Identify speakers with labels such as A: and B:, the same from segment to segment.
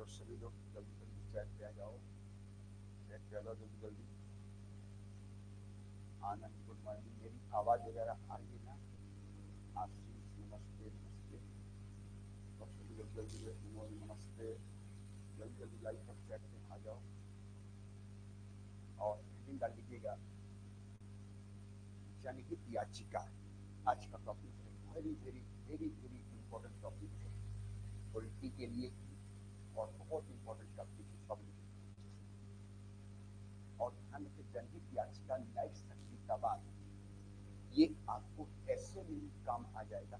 A: तो सभी लोग जल्दी जल्दी चैट पे आ जाओ, चैट पे आ जाओ जल्दी जल्दी। आनंद गुड मॉर्निंग, मेरी आवाज़ वगैरह आ रही है ना? आशीष नमस्ते नमस्ते, और सभी लोग जल्दी जल्दी नमस्ते, जल्दी जल्दी लाइव पर चैट पे आ जाओ और हेडिंग डाल लीजिएगा जनहित याचिका। आज का टॉपिक है very very very very important topic है पॉलिटी के लिए और बहुत इंपॉर्टेंट टॉपिक है पब्लिक। और ध्यान रखिए, जनहित याचिका न्यायिक सक्रियतावाद, ये आपको ऐसे में भी काम आ जाएगा,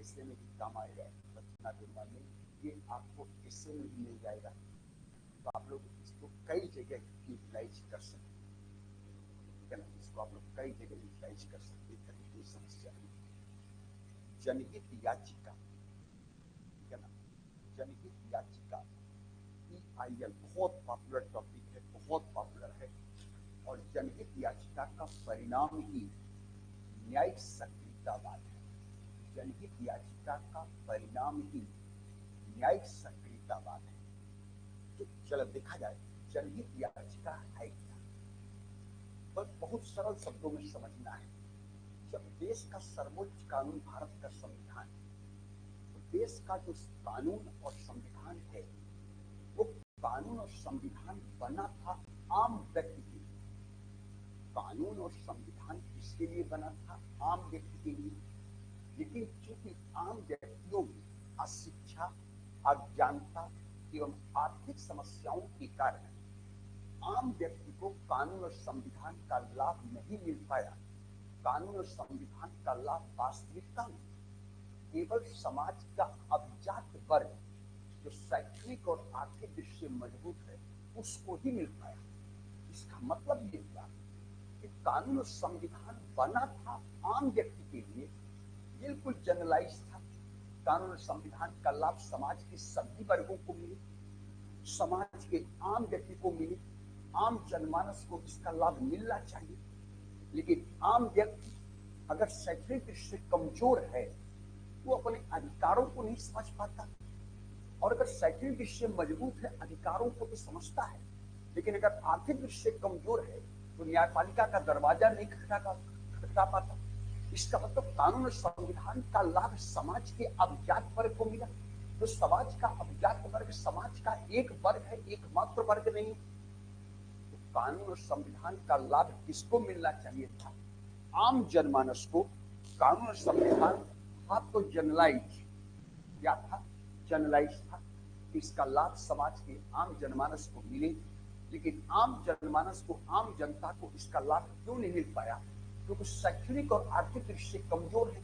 A: ऐसे में भी काम आएगा। रचना के में ये आपको ऐसे में भी मिल जाएगा, तो आप लोग इसको कई जगह यूटिलाइज कर सकते हैं, इसको आप लोग कई जगह यूटिलाइज कर सकते हैं, कहीं कोई समस्या नहीं। जनहित याचिका, ठीक है ना, जनहित याचिका EIL बहुत पॉपुलर टॉपिक है, बहुत पॉपुलर है। और जनहित याचिका का परिणाम ही न्यायिक सक्रियतावाद है। जनहित याचिका का परिणाम ही न्यायिक सक्रियतावाद है। तो चलो देखा जाए जनहित याचिका है क्या। बस बहुत सरल शब्दों में समझना है। जब देश का सर्वोच्च कानून भारत का संविधान, तो देश का जो कानून और संविधान है, वो कानून और संविधान बना था आम व्यक्ति के लिए। कानून और संविधान किसके लिए बना था? आम व्यक्ति के लिए। लेकिन चूंकि आम व्यक्तियों में अशिक्षा, अज्ञानता एवं आर्थिक समस्याओं के कारण आम व्यक्ति को कानून और संविधान का लाभ नहीं मिल पाया। कानून और संविधान का लाभ वास्तविकता में केवल समाज का अभिजात वर्ग, जो शैक्षणिक और आर्थिक दृष्टि से मजबूत है, उसको ही मिल पाया। इसका मतलब ये हुआ कि कानून और संविधान बना था आम व्यक्ति के लिए, बिल्कुल जनरलाइज था। कानून और संविधान का लाभ समाज के सभी वर्गों को मिले, समाज के आम व्यक्ति को मिले, आम जनमानस को इसका लाभ मिलना चाहिए। लेकिन आम व्यक्ति अगर शैक्षणिक दृष्टि से कमजोर है, वो अपने अधिकारों को नहीं समझ पाता, और अगर शैक्षणिक दृष्टि से मजबूत है, अधिकारों को तो समझता है, लेकिन अगर आर्थिक दृष्टि से कमजोर है तो न्यायपालिका का दरवाजा नहीं खटखटा पाता। इसका मतलब कानून और संविधान का लाभ समाज के अभिजात वर्ग को मिला। तो समाज का अभिजात वर्ग समाज का एक वर्ग है, एकमात्र वर्ग नहीं। तो कानून और संविधान का लाभ किसको मिलना चाहिए था? आम जनमानस को। कानून और संविधान था तो जनरलाइज, क्या था? जनरलाइज था। इसका लाभ समाज के आम जनमानस को मिले, लेकिन आम जनमानस को, आम जनता को इसका लाभ क्यों नहीं मिल पाया? क्योंकि शैक्षणिक और आर्थिक दृष्टि से कमजोर है।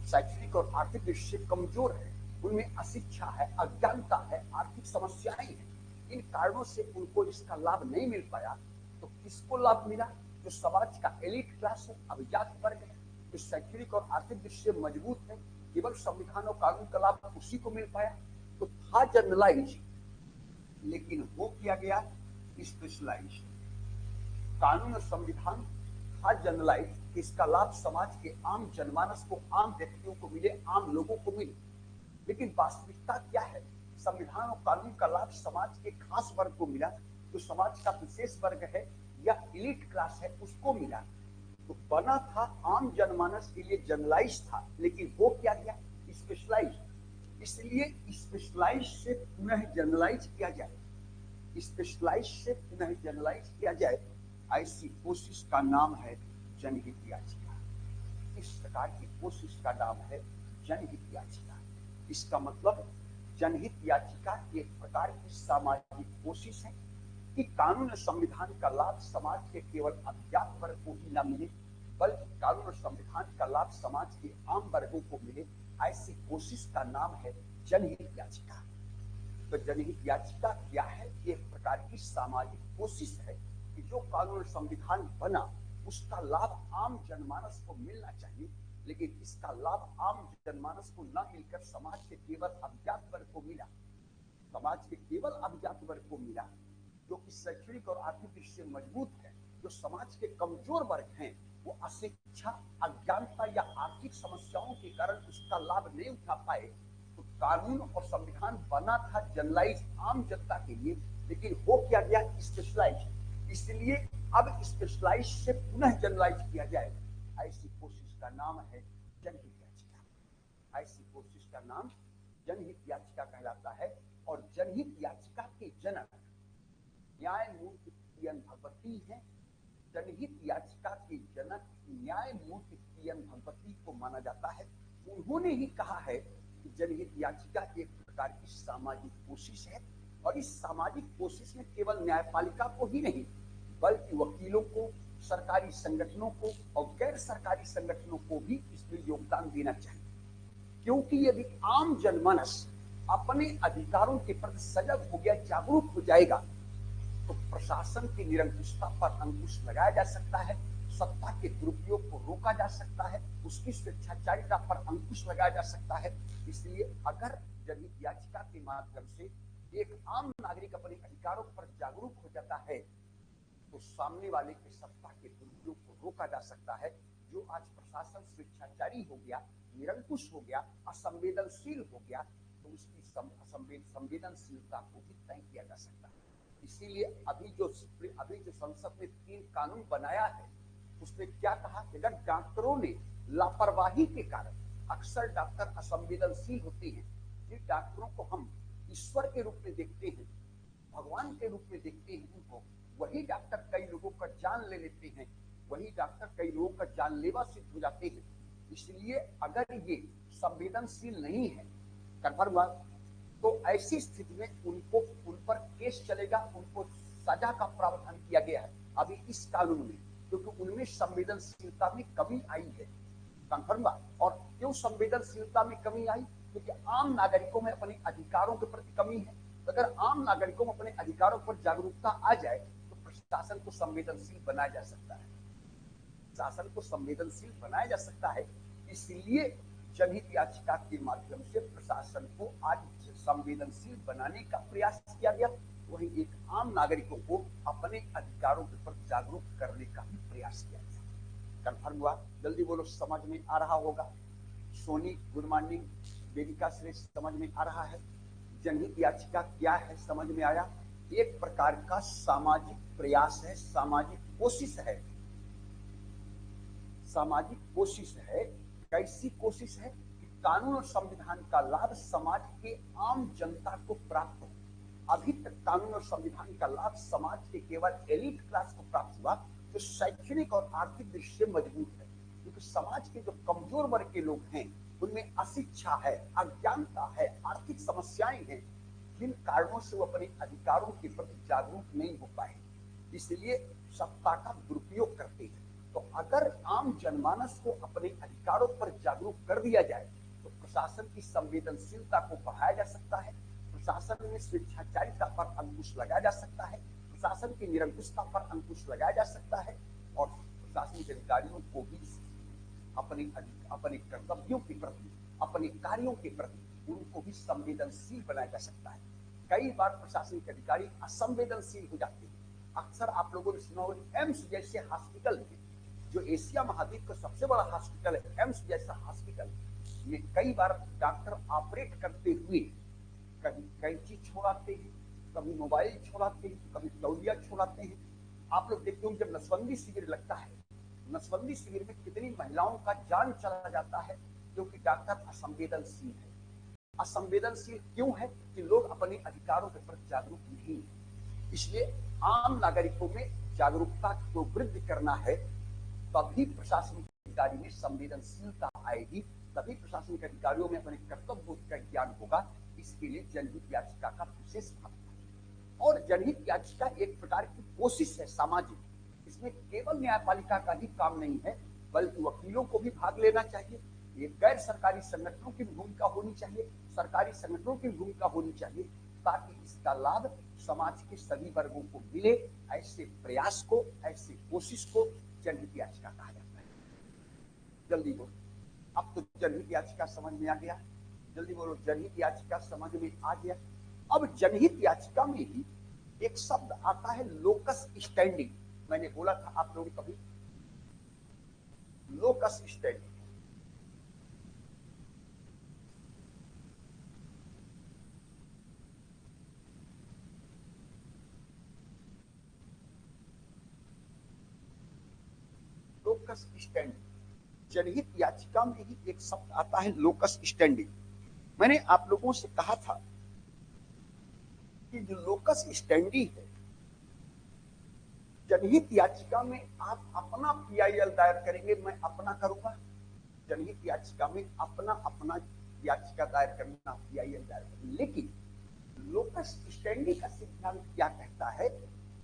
A: शैक्षणिक और आर्थिक दृष्टि से कमजोर है, उनमें अशिक्षा है, अज्ञानता है, आर्थिक समस्याएं हैं। इन कारणों से उनको इसका लाभ नहीं मिल पाया। तो किसको लाभ मिला? जो समाज का एलिट क्लास है, अभिजात वर्ग है, जो शैक्षणिक और आर्थिक दृष्टि से मजबूत है, केवल संविधान और कानून का लाभ उसी को मिल पाया। तो था जनरलाइज, लेकिन वो किया गया स्पेशलाइज। कानून और संविधान था जनरलाइज, इसका लाभ समाज के आम जनमानस को, आम व्यक्तियों को मिले, आम लोगों को मिले। लेकिन वास्तविकता क्या है? संविधान और कानून का लाभ समाज के खास वर्ग को मिला, जो समाज का विशेष वर्ग है या एलिट क्लास है, उसको मिला। तो बना था आम जनमानस के लिए, जनरलाइज था, लेकिन वो क्या गया? स्पेशलाइज। इसलिए स्पेशलाइज से पुनः जनरलाइज किया जाए, स्पेशलाइज से पुनः जनरलाइज किया जाए, ऐसी कोशिश का नाम है जनहित याचिका। इस प्रकार की कोशिश का नाम है जनहित याचिका। इसका मतलब जनहित याचिका एक प्रकार की सामाजिक कोशिश है कि कानून और संविधान का लाभ समाज के केवल अज्ञात वर्ग को ही न मिले, बल्कि कानून और संविधान का लाभ समाज के आम वर्गों को मिले। ऐसी कोशिश का नाम है जनहित याचिका। तो जनहित याचिका क्या है? एक प्रकार की सामाजिक कोशिश है कि जो कानून और संविधान बना, उसका लाभ आम जनमानस को मिलना चाहिए, लेकिन इसका लाभ आम जनमानस को न मिलकर समाज के केवल अभिजात वर्ग को मिला। समाज के केवल अभिजात वर्ग को मिला, जो कि शैक्षणिक और आर्थिक दृष्टि से मजबूत है। जो समाज के कमजोर वर्ग हैं, वो अशिक्षा, अज्ञानता या आर्थिक समस्याओं के कारण उसका लाभ नहीं उठा पाए। तो कानून और संविधान बना था जनरलाइज आम जनता के लिए, लेकिन हो क्या गया, स्पेशलाइज। इसलिए अब स्पेशलाइज से पुनः जनरलाइज किया जाए, ऐसी कोशिश का नाम है जनहित याचिका। ऐसी कोशिश का नाम जनहित याचिका कहलाता है। और जनहित याचिका के जनक न्यायमूर्ति पी.एन. भगवती हैं। जनहित याचिका के जनक न्यायमूर्ति पी.एन. भगवती को माना जाता है। उन्होंने ही कहा है कि जनहित याचिका एक प्रकार की सामाजिक कोशिश है, और इस सामाजिक कोशिश में केवल न्यायपालिका को ही नहीं, बल्कि वकीलों को, सरकारी संगठनों को और गैर सरकारी संगठनों को भी इसमें योगदान देना चाहिए। क्योंकि यदि आम जनमानस अपने अधिकारों के प्रति सजग हो गया, जागरूक हो जाएगा, तो प्रशासन की निरंकुशता पर अंकुश लगाया जा सकता है, सत्ता के दुरुपयोग को रोका जा सकता है, उसकी स्वेच्छाचारिता पर अंकुश लगाया जा सकता है। इसलिए अगर जनहित याचिका के माध्यम से एक आम नागरिक अपने अधिकारों पर जागरूक हो जाता है, तो सामने वाले के सत्ता के दुरुपयोग को रोका जा सकता है। जो आज प्रशासन स्वेच्छाचारी हो गया, निरंकुश हो गया, असंवेदनशील हो गया, तो उसकी संवेदनशीलता को भी तय किया जा सकता है। इसीलिए अभी जो संसद ने 3 कानून बनाया है, उसने क्या कहा कि अगर डॉक्टरों ने लापरवाही के कारण, अक्सर डॉक्टर असंवेदनशील होते हैं, जिन डॉक्टरों को हम ईश्वर के रूप में देखते हैं, भगवान के रूप में देखते हैं, उनको वही डॉक्टर कई लोगों का जान ले लेते हैं, वही डॉक्टर कई लोगों का जानलेवा सिद्ध हो जाते हैं। इसलिए अगर ये संवेदनशील नहीं है, कन्फर्म हुआ, तो ऐसी स्थिति में उनको, उन पर केस चलेगा, उनको सजा का प्रावधान किया गया है अभी इस कानून में, क्योंकि उनमें संवेदनशीलता में कमी आई है। कन्फर्म हुआ। और क्यों संवेदनशीलता में कमी आई? क्योंकि आम नागरिकों में अपने अधिकारों के प्रति कमी है। अगर आम नागरिकों में अपने अधिकारों पर जागरूकता आ जाए, तो प्रशासन को संवेदनशील बनाया जा सकता है, शासन को संवेदनशील बनाया जा सकता है। इसलिए जनहित याचिका के माध्यम से प्रशासन को आज संवेदनशील बनाने का प्रयास किया गया, वही एक आम नागरिकों को अपने अधिकारों के प्रति जागरूक करने का भी प्रयास किया गया। कन्फर्म हुआ? जल्दी बोलो, समझ में आ रहा होगा। सोनी गुड मॉर्निंग, वेदिका श्रेष्ठ समझ में आ रहा है। जनहित याचिका क्या है, समझ में आया? एक प्रकार का सामाजिक प्रयास है, सामाजिक कोशिश है। सामाजिक कोशिश है। कैसी कोशिश है? कि कानून और संविधान का लाभ समाज के आम जनता को प्राप्त हो। अभी तक कानून और संविधान का लाभ समाज के केवल एलिट क्लास को प्राप्त हुआ, जो शैक्षणिक और आर्थिक दृष्टि से मजबूत है, क्योंकि समाज के जो कमजोर वर्ग के लोग हैं, उनमें अशिक्षा है, अज्ञानता है, आर्थिक समस्याएं हैं, जिन कारणों से वो अपने अधिकारों के प्रति जागरूक नहीं हो पाए, इसलिए सत्ता का दुरुपयोग करते हैं। तो अगर आम जनमानस को अपने अधिकारों पर जागरूक कर दिया जाए, तो प्रशासन की संवेदनशीलता को बढ़ाया जा सकता है, प्रशासन में स्वेच्छाचारिता पर अंकुश लगाया जा सकता है, प्रशासन की निरंकुशता पर अंकुश लगाया जा सकता है, और प्रशासनिक अधिकारियों को भी अपने कर्तव्यों के प्रति, अपने कार्यों के प्रति उनको भी संवेदनशील बनाया जा सकता है। कई बार प्रशासनिक अधिकारी असंवेदनशील हो जाते हैं। अक्सर आप लोगों ने सुना होगा, एम्स जैसे हॉस्पिटल में, जो एशिया महाद्वीप का सबसे बड़ा हॉस्पिटल है, एम्स जैसा हॉस्पिटल में कई बार डॉक्टर ऑपरेट करते हुए कभी कैंची छोड़ाते हैं, कभी मोबाइल छोड़ाते हैं, कभी तौलिया छोड़ाते हैं। आप लोग देखते हो जब नसबंदी शिविर लगता है, नसबंदी शिविर में कितनी महिलाओं का जान चला जाता है, क्योंकि डॉक्टर असंवेदनशील है। असंवेदनशील क्यों है? कि लोग अपने अधिकारों के प्रति जागरूक नहीं है। इसलिए आम नागरिकों में जागरूकता को वृद्धि करना है, तभी प्रशासनिक अधिकारी में संवेदनशीलता आएगी, तभी प्रशासनिक अधिकारियों में अपने कर्तव्य का ज्ञान होगा। इसके लिए जनहित याचिका का विशेष महत्व है। और जनहित याचिका एक प्रकार की कोशिश है सामाजिक। इसमें केवल न्यायपालिका का ही काम नहीं है, बल्कि वकीलों को भी भाग लेना चाहिए, ये गैर सरकारी संगठनों की भूमिका होनी चाहिए, सरकारी संगठनों की भूमिका होनी चाहिए, ताकि इसका लाभ समाज के सभी वर्गों को मिले। ऐसे प्रयास को, ऐसी कोशिश को जनहित याचिका कहा जाता है। जल्दी बोलो, अब तो जनहित याचिका समझ में आ गया। जल्दी बोलो, जनहित याचिका समझ में आ गया। अब जनहित याचिका में ही एक शब्द आता है लोकस स्टैंडिंग। मैंने बोला था आप लोग कभी लोकस स्टैंडिंग। Locus standi. जनहित याचिका में ही एक शब्द आता है लोकस स्टैंडी। मैंने आप लोगों से कहा था कि जो लोकस स्टैंडी है, जनहित याचिका में आप अपना पीआईएल दायर करेंगे, मैं अपना करूंगा। जनहित याचिका में अपना याचिका दायर करना, पीआईएल दायर करना। लेकिन लोकस स्टैंडी का सिद्धांत क्या कहता है?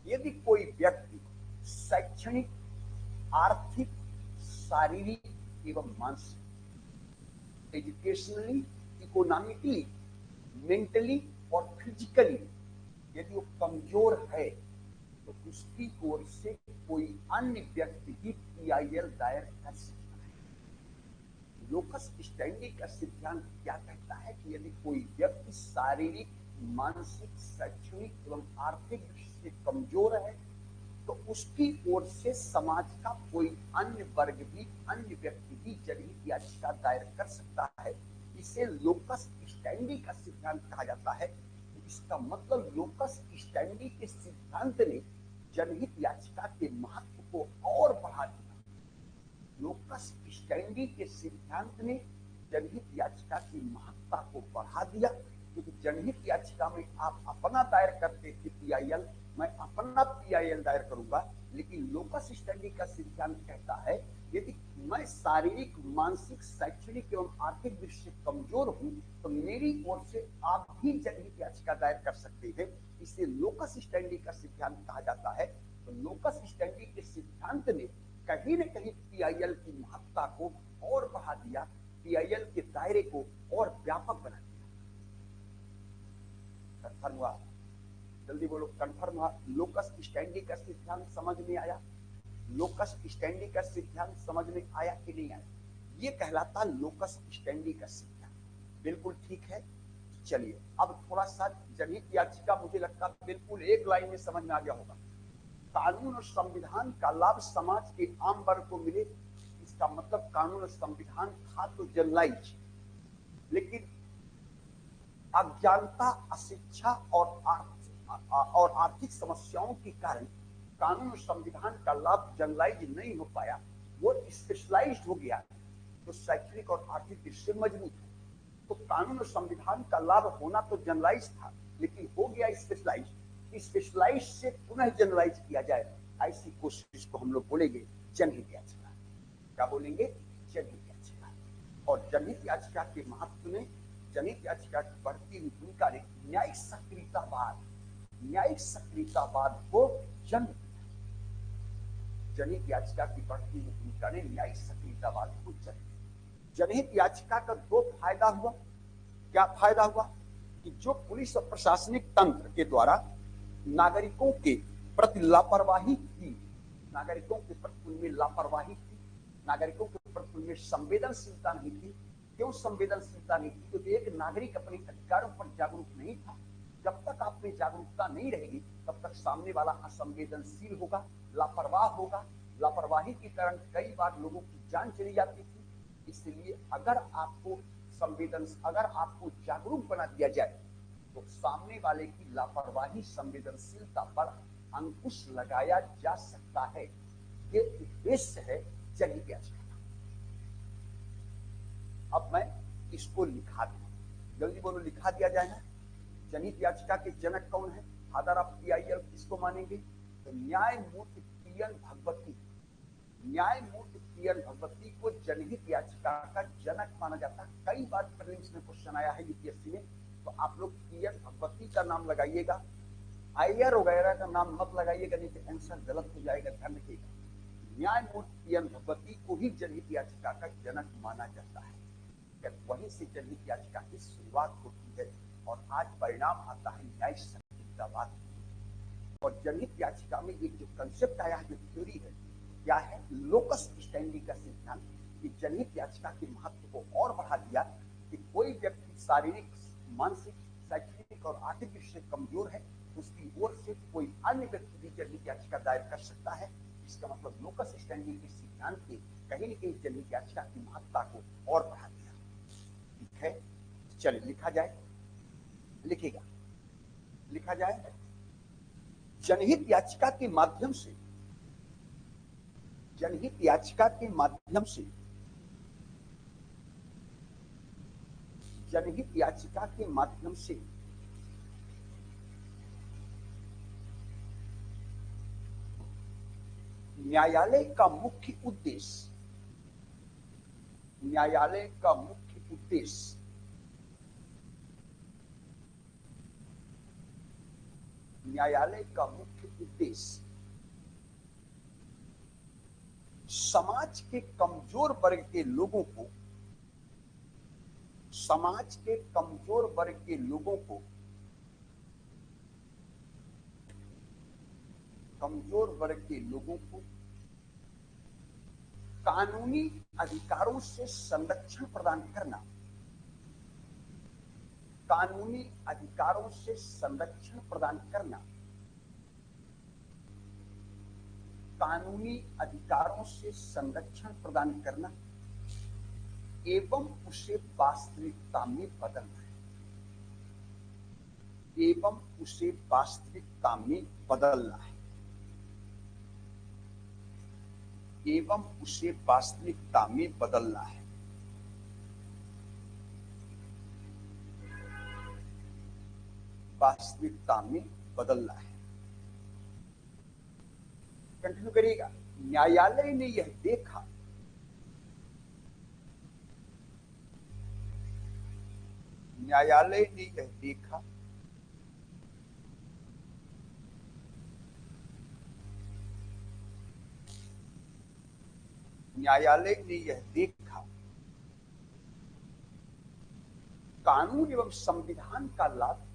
A: यदि कोई व्यक्ति शैक्षणिक, आर्थिक, शारीरिक एवं मानसिक, एजुकेशनली, इकोनॉमिकली, मेंटली और फिजिकली यदि वो कमजोर है तो उसकी ओर से कोई अन्य व्यक्ति भी पीआईएल दायर कर सकता है। लोकस स्टैंडी का सिद्धांत क्या कहता है कि यदि कोई व्यक्ति शारीरिक, मानसिक, शैक्षणिक एवं आर्थिक दृष्टि से कमजोर है तो उसकी ओर से समाज का कोई अन्य वर्ग भी, अन्य व्यक्ति भी जनहित याचिका दायर कर सकता है। इसे लोकस स्टैंडी का सिद्धांत कहा जाता है। इसका मतलब लोकस स्टैंडी के सिद्धांत ने जनहित याचिका के महत्व को और बढ़ा दिया। लोकस स्टैंडी के सिद्धांत ने जनहित याचिका की महत्ता को बढ़ा दिया, क्योंकि जनहित याचिका में आप अपना दायर करते थे पीआईएल, मैं अपना पीआईएल दायर करूंगा। लेकिन लोकस स्टैंडी का सिद्धांत कहता है यदि मैं शारीरिक, मानसिक, शैक्षणिक एवं आर्थिक दृष्टि से कमजोर हूं तो मेरी ओर से आप भी जनहित याचिका दायर कर सकते हैं। इसे लोकस स्टैंडी का सिद्धांत कहा जाता है। तो लोकस स्टैंडी के सिद्धांत ने कहीं न कहीं पीआईएल की महत्ता को और बढ़ा दिया, पीआईएल के दायरे को और व्यापक बना दिया। कंफर्म हुआ? जल्दी बोलो, कंफर्म हुआ? लोकस स्टैंडी का सिद्धांत समझ में आया? लोकस स्टैंडी का सिद्धांत समझ में आया कि नहीं आया? ये कहलाता लोकस स्टैंडी का सिद्धांत। बिल्कुल ठीक है। चलिए अब थोड़ा सा जनहित याचिका मुझे लगता है बिल्कुल एक लाइन में समझ में आ गया होगा। कानून और संविधान का लाभ समाज के आम वर्ग को मिले, इसका मतलब कानून और संविधान था तो जनरलाइज, लेकिन अज्ञानता, अशिक्षा और आर्थिक समस्याओं के कारण कानून और संविधान का लाभ जनरलाइज नहीं हो पाया, वो स्पेशलाइज्ड हो गया। तो शैक्षणिक और आर्थिक दृष्टि से मजबूत है। तो कानून और संविधान का लाभ होना तो जनरलाइज था, लेकिन हो गया स्पेशलाइज। स्पेशलाइज से पुनः जनरलाइज किया जाए, ऐसी कोशिश को हम लोग बोलेंगे जनहित याचिका। क्या बोलेंगे? जनहित याचिका। और जनहित याचिका के महत्व ने, जनहित याचिका की बढ़ती हुई भूमिका ने न्यायिक सक्रियतावाद को जन्म दिया। जनहित याचिका की बढ़ती हुई भूमिका ने न्यायिक सक्रियतावाद को जन्म दिया। जनहित याचिका का दो फायदा हुआ। क्या फायदा हुआ? कि जो पुलिस और प्रशासनिक तंत्र के द्वारा नागरिकों के प्रति लापरवाही थी, नागरिकों के प्रति उनमें लापरवाही थी, नागरिकों के प्रति उनमें संवेदनशीलता नहीं थी। क्यों संवेदनशीलता नहीं थी? क्योंकि एक नागरिक अपने अधिकारों पर जागरूक नहीं था। जब तक आप में जागरूकता नहीं रहेगी तब तक सामने वाला असंवेदनशील होगा, लापरवाह होगा। लापरवाही के कारण कई बार लोगों की जान चली जाती थी। इसलिए अगर आपको जागरूक बना दिया जाए तो सामने वाले की लापरवाही, संवेदनशीलता पर अंकुश लगाया जा सकता है। ये उद्देश्य है जनहित याचिका। अब मैं इसको लिखा दूं, जल्दी बोलो, लिखा दिया जाए ना। जनहित याचिका के जनक कौन है? फादर ऑफ पीआईएल किसको मानेंगे? तो न्यायमूर्ति पीएन भगवती। न्यायमूर्ति पीएन भगवती को जनहित याचिका का जनक माना जाता है। कई बार प्रीलिम्स में क्वेश्चन आया है यूपीएससी में, तो आप लोग पीएन भगवती का नाम लगाइएगा, आयर वगैरह का नाम मत लगाइएगा, नहीं तो आंसर गलत हो जाएगा, ध्यान रखिएगा। न्यायमूर्ति पीएन भगवती को ही जनहित याचिका का जनक माना जाता है। वहीं से जनहित याचिका की शुरुआत होती है और आज परिणाम आता है न्यायिक सक्रियतावाद। और जनहित याचिका में एक जो कंसेप्ट आया है, जो थ्योरी है, क्या है? लोकस स्टैंडी का सिद्धांत। कि जनहित याचिका के महत्व को और बढ़ा दिया कि कोई व्यक्ति शारीरिक, मानसिक, शैक्षणिक और आर्थिक दृष्टि से कमजोर है, उसकी ओर से कोई अन्य व्यक्ति भी जनहित याचिका दायर कर सकता है। इसका मतलब लोकस स्टैंडी के सिद्धांत के कहीं न कहीं जनहित याचिका की महत्ता को और बढ़ा दिया। ठीक है, चलिए लिखा जाए, लिखेगा, लिखा जाए। जनहित याचिका के माध्यम से जनहित याचिका के माध्यम से जनहित याचिका के माध्यम से न्यायालय का मुख्य उद्देश्य न्यायालय का मुख्य उद्देश्य न्यायालय का मुख्य उद्देश्य समाज के कमजोर वर्ग के लोगों को समाज के कमजोर वर्ग के लोगों को कमजोर वर्ग के लोगों को कानूनी अधिकारों से संरक्षण प्रदान करना कानूनी अधिकारों से संरक्षण प्रदान करना कानूनी अधिकारों से संरक्षण प्रदान करना एवं उसे वास्तविकता में बदलना है एवं उसे वास्तविकता में बदलना है एवं उसे वास्तविकता में बदलना है। वास्तविकता में बदलना है। कंटिन्यू करिएगा। न्यायालय ने यह देखा न्यायालय ने यह देखा न्यायालय ने यह देखा कानून एवं संविधान का लाभ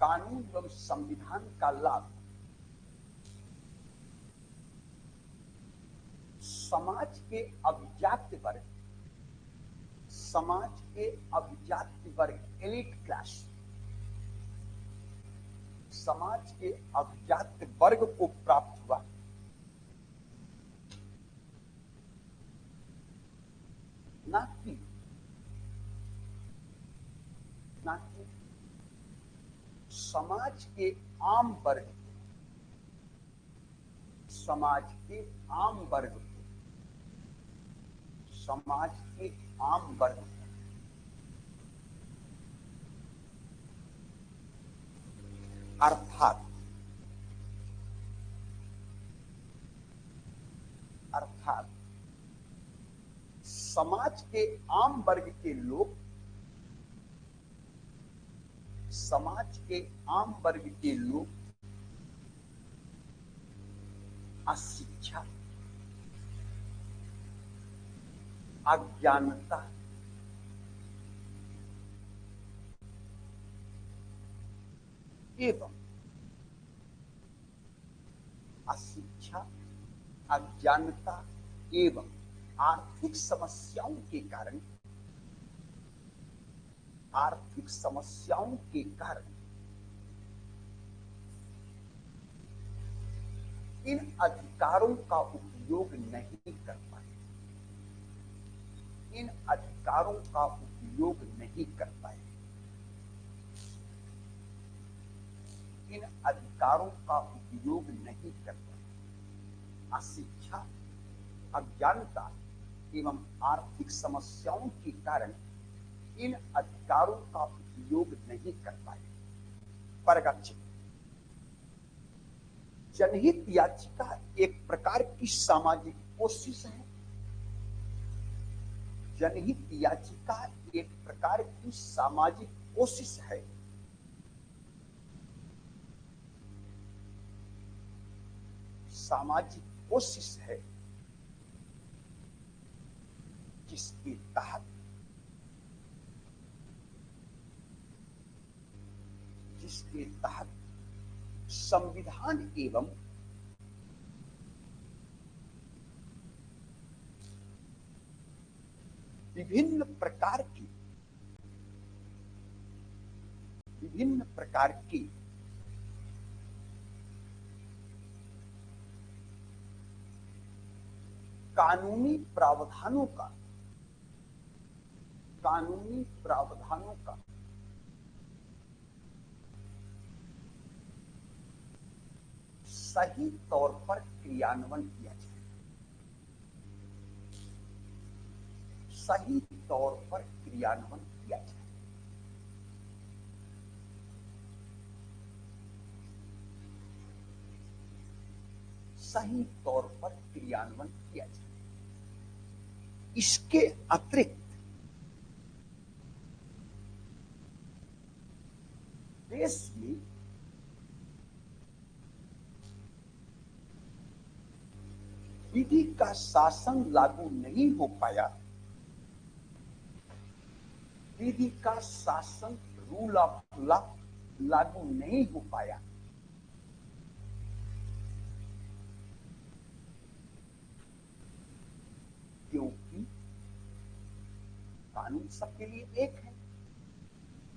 A: कानून एवं संविधान का लाभ समाज के अभिजात वर्ग एलिट क्लास समाज के अभिजात वर्ग को प्राप्त हुआ ना कि समाज के आम वर्ग समाज के आम वर्ग समाज के आम वर्ग अर्थात समाज के आम वर्ग के लोग अशिक्षा अज्ञानता एवं आर्थिक समस्याओं के कारण इन अधिकारों का उपयोग नहीं कर पाए इन अधिकारों का उपयोग नहीं कर पाए अशिक्षा अज्ञानता एवं आर्थिक समस्याओं के कारण इन अधिकारों का उपयोग नहीं कर पाए। परगक्ष जनहित याचिका एक प्रकार की सामाजिक कोशिश है। जनहित याचिका एक प्रकार की सामाजिक कोशिश है जिसके तहत संविधान एवं विभिन्न प्रकार की कानूनी प्रावधानों का सही तौर पर क्रियान्वयन किया जाए, सही तौर पर क्रियान्वयन किया जाए। सही तौर पर क्रियान्वयन किया जाए। इसके अतिरिक्त देश में विधि का शासन लागू नहीं हो पाया, विधि का शासन, रूल ऑफ लॉ लागू नहीं हो पाया, क्योंकि कानून सबके लिए एक है।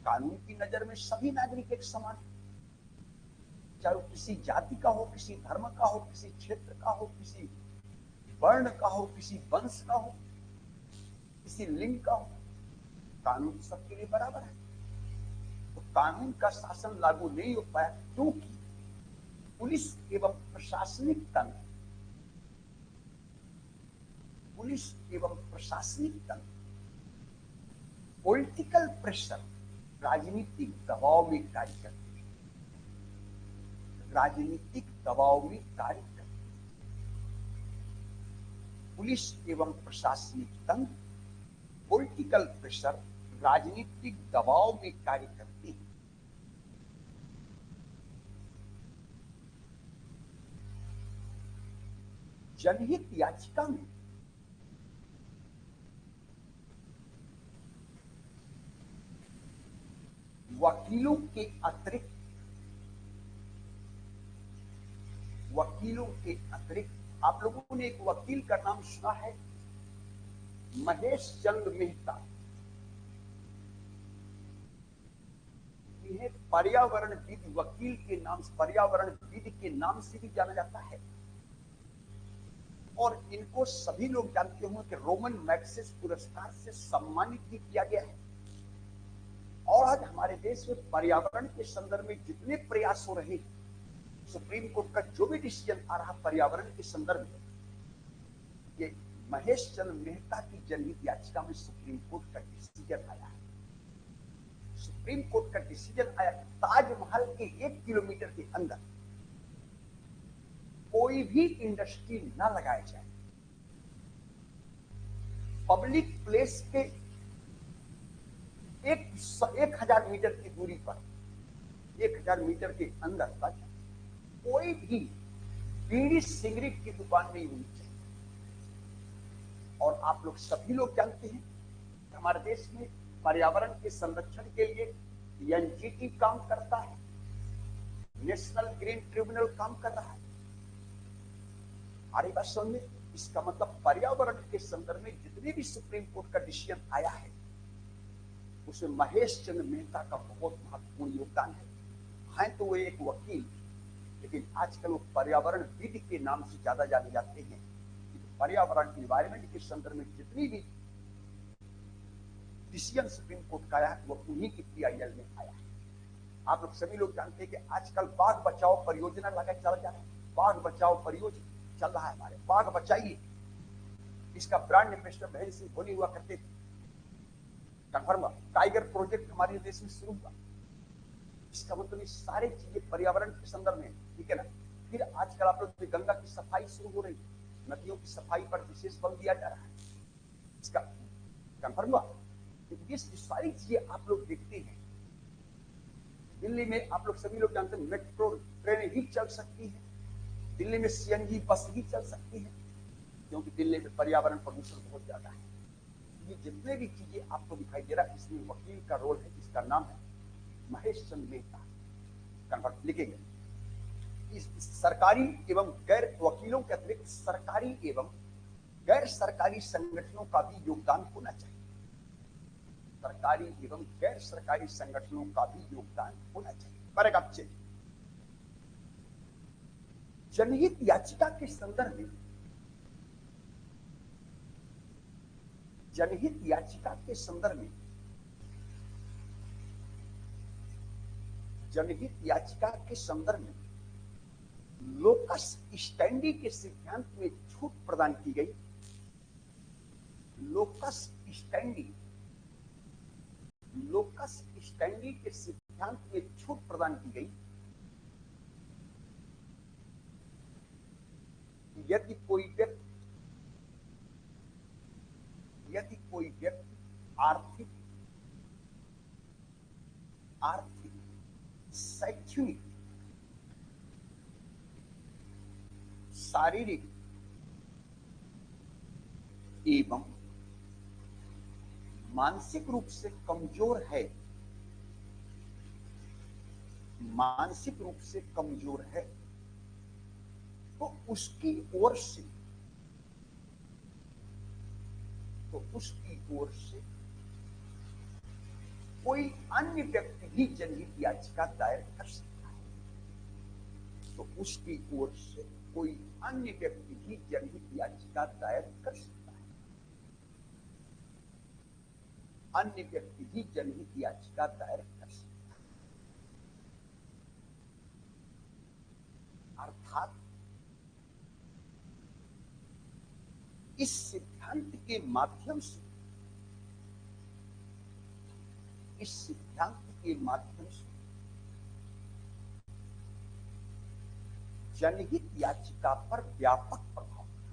A: कानून की नजर में सभी नागरिक एक समान है, चाहे वो किसी जाति का हो, किसी धर्म का हो, किसी क्षेत्र का हो, किसी वर्ण का हो, किसी वंश का हो, किसी लिंग का हो, कानून सबके लिए बराबर है। तो कानून का शासन लागू नहीं हो पाया क्योंकि पुलिस एवं प्रशासनिक तंत्र, पुलिस एवं प्रशासनिक तंत्र पॉलिटिकल प्रेशर, राजनीतिक दबाव में कार्य करते हैं, राजनीतिक दबाव में कार्य करते हैं। पुलिस एवं प्रशासनिक तंत्र पॉलिटिकल प्रेशर, राजनीतिक दबाव में कार्य करते हैं। जनहित याचिका में वकीलों के अतिरिक्त, वकीलों के अतिरिक्त आप लोगों ने एक वकील का नाम सुना है, महेश चंद्र मेहता। इन्हें पर्यावरणविद वकील के नाम, पर्यावरणविद के नाम से भी जाना जाता है। और इनको सभी लोग जानते होंगे कि रोमन मैग्सेस पुरस्कार से सम्मानित भी किया गया है। और आज हमारे देश में पर्यावरण के संदर्भ में जितने प्रयास हो रहे हैं, सुप्रीम कोर्ट का जो भी डिसीजन आ रहा पर्यावरण के संदर्भ में, ये महेश चंद्र मेहता की जनहित याचिका में सुप्रीम कोर्ट का डिसीजन आया है। सुप्रीम कोर्ट का डिसीजन आया, ताजमहल के 1 किलोमीटर के अंदर कोई भी इंडस्ट्री ना लगाया जाए। पब्लिक प्लेस के 1000 मीटर की दूरी पर, 1000 मीटर के अंदर तक कोई भी बीड़ी सिगरेट की दुकान नहीं होनी चाहिए। और आप लोग सभी लोग जानते हैं हमारे देश में पर्यावरण के संरक्षण के लिए एनजीटी काम करता है, नेशनल ग्रीन ट्रिब्यूनल काम कर रहा है। हमारी बात समझ में, इसका मतलब पर्यावरण के संदर्भ में जितने भी सुप्रीम कोर्ट का डिसीजन आया है उसमें महेश चंद्र मेहता का बहुत महत्वपूर्ण योगदान है तो वो एक वकील, लेकिन आजकल वो पर्यावरण विद के नाम से ज्यादा जाने जाते हैं। पर्यावरण इन्वायरमेंट के संदर्भ में जितनी भी डिसीजन सुप्रीम कोर्ट का आया है वो उन्हीं की पीआईएल में आया है। आप लोग सभी लोग जानते हैं कि आजकल बाघ बचाओ परियोजना लगा चल जा रहा है, बाघ बचाओ परियोजना चल रहा है हमारे, बाघ बचाइए, इसका ब्रांड एम्बेसडर महेंद्र सिंह धोनी हुआ करते थे। कंफर्म टाइगर प्रोजेक्ट हमारे देश में शुरू हुआ। इसका मतलब ये सारे चीजें पर्यावरण के संदर्भ में, ठीक है ना। फिर आजकल आप लोग गंगा की सफाई शुरू हो रही है, नदियों की सफाई पर विशेष बल दिया जा रहा है, इसका कंफर्म हुआ। ये सारी चीजें आप लोग देखते हैं। दिल्ली में आप लोग सभी लोग जानते हैं मेट्रो ट्रेन ही चल सकती है, दिल्ली में सीएनजी बस ही चल सकती है, क्योंकि दिल्ली में पर्यावरण प्रदूषण बहुत ज्यादा है। ये जितने भी चीजें आपको दिखाई दे रहा है इसमें वकील का रोल है, जिसका नाम है महेश चंद्र मेहता। कन्वर्ट लिखेंगे, इस सरकारी एवं गैर वकीलों के अतिरिक्त सरकारी एवं गैर सरकारी संगठनों का भी योगदान होना चाहिए। सरकारी एवं गैर सरकारी संगठनों का भी योगदान होना चाहिए। पैराग्राफ 6, जनहित याचिका के संदर्भ में, जनहित याचिका के संदर्भ में, जनहित याचिका के संदर्भ में लोकस स्टैंडी के सिद्धांत में छूट प्रदान की गई। लोकस स्टैंडी के सिद्धांत में छूट प्रदान की गई। यदि कोई व्यक्ति आर्थिक, शैक्षणिक, शारीरिक एवं मानसिक रूप से कमजोर है, तो उसकी ओर से कोई अन्य व्यक्ति भी जनहित याचिका दायर कर सकता है। तो उसकी ओर से कोई अन्य व्यक्ति भी जनहित याचिका दायर कर सकता है। अन्य व्यक्ति भी जनहित याचिका दायर कर सकता है। अर्थात इस सिद्धांत के माध्यम से जनहित याचिका पर व्यापक प्रभाव पड़ा।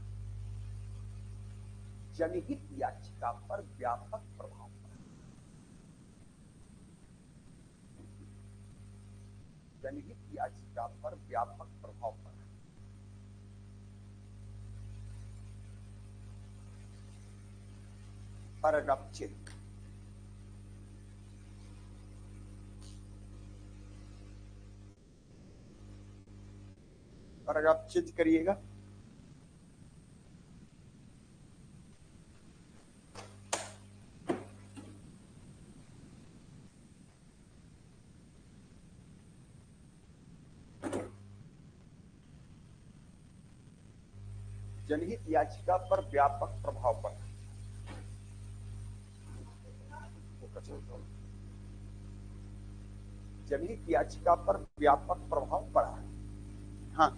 A: जनहित याचिका पर व्यापक प्रभाव पड़ा। जनहित याचिका पर व्यापक प्रभाव पड़ा। Paragraph check. पैराग्राफ चेक करिएगा। जनहित याचिका पर व्यापक प्रभाव पड़ा। जनहित याचिका पर व्यापक प्रभाव पड़ा। हाँ,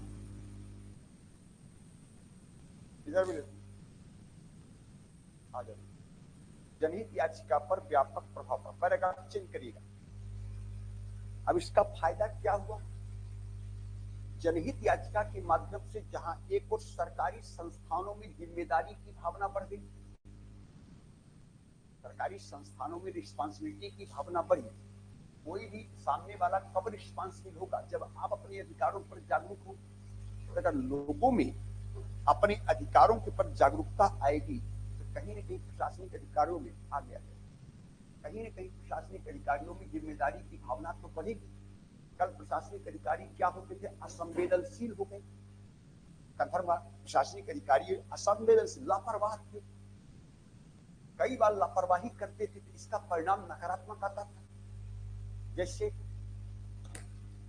A: इधर भी आ जाओ। जनहित याचिका पर व्यापक प्रभाव पड़ा। पैराग्राफ चेंज करिएगा। अब इसका फायदा क्या हुआ? जनहित याचिका के माध्यम से जहां एक और सरकारी संस्थानों में जिम्मेदारी की भावना बढ़ गई, सरकारी संस्थानों में रिस्पांसिबिलिटी की भावना बढ़ी। कोई भी सामने वाला कब रिस्पांसिबल होगा? जब आप अपने अधिकारों पर जागरूक हो। अगर लोगों में अपने अधिकारों के पर जागरूकता आएगी तो कहीं न कहीं प्रशासनिक अधिकारियों में आ गया है, कहीं न कहीं प्रशासनिक अधिकारियों में जिम्मेदारी की भावना तो बढ़ेगी। कल प्रशासनिक अधिकारी क्या होते थे? असंवेदनशील हो गए। प्रशासनिक अधिकारी असंवेदनशील, लापरवाह थे। कई बार लापरवाही करते थे तो इसका परिणाम नकारात्मक आता था। जैसे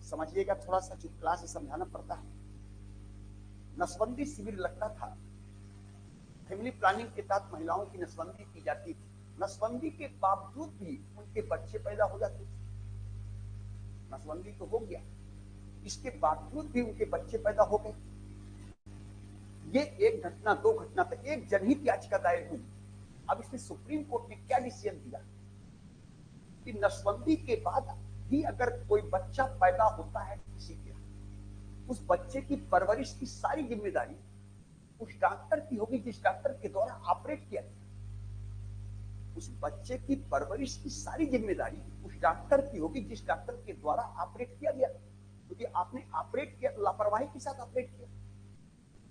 A: समझिएगा, थोड़ा सा क्लास से समझाना पड़ता है। नसबंदी शिविर लगता था। फैमिली प्लानिंग के तहत महिलाओं की नसबंदी की जाती थी। नसबंदी के बावजूद भी उनके बच्चे पैदा हो जाते थे। नसबंदी तो हो गया, इसके बावजूद भी उनके बच्चे पैदा हो गए। ये एक घटना, दो घटना तक एक जनहित याचिका दायर हुई। अब इसमें सुप्रीम कोर्ट ने क्या डिसीजन दिया कि नसबंदी के बाद भी अगर कोई बच्चा पैदा होता है किसी के, उस बच्चे की परवरिश की सारी जिम्मेदारी उस डॉक्टर की होगी जिस डॉक्टर के द्वारा ऑपरेट किया गया। उस बच्चे की परवरिश की सारी जिम्मेदारी उस डॉक्टर की होगी जिस डॉक्टर के द्वारा ऑपरेट किया गया, क्योंकि आपने ऑपरेट किया, लापरवाही के साथ ऑपरेट किया।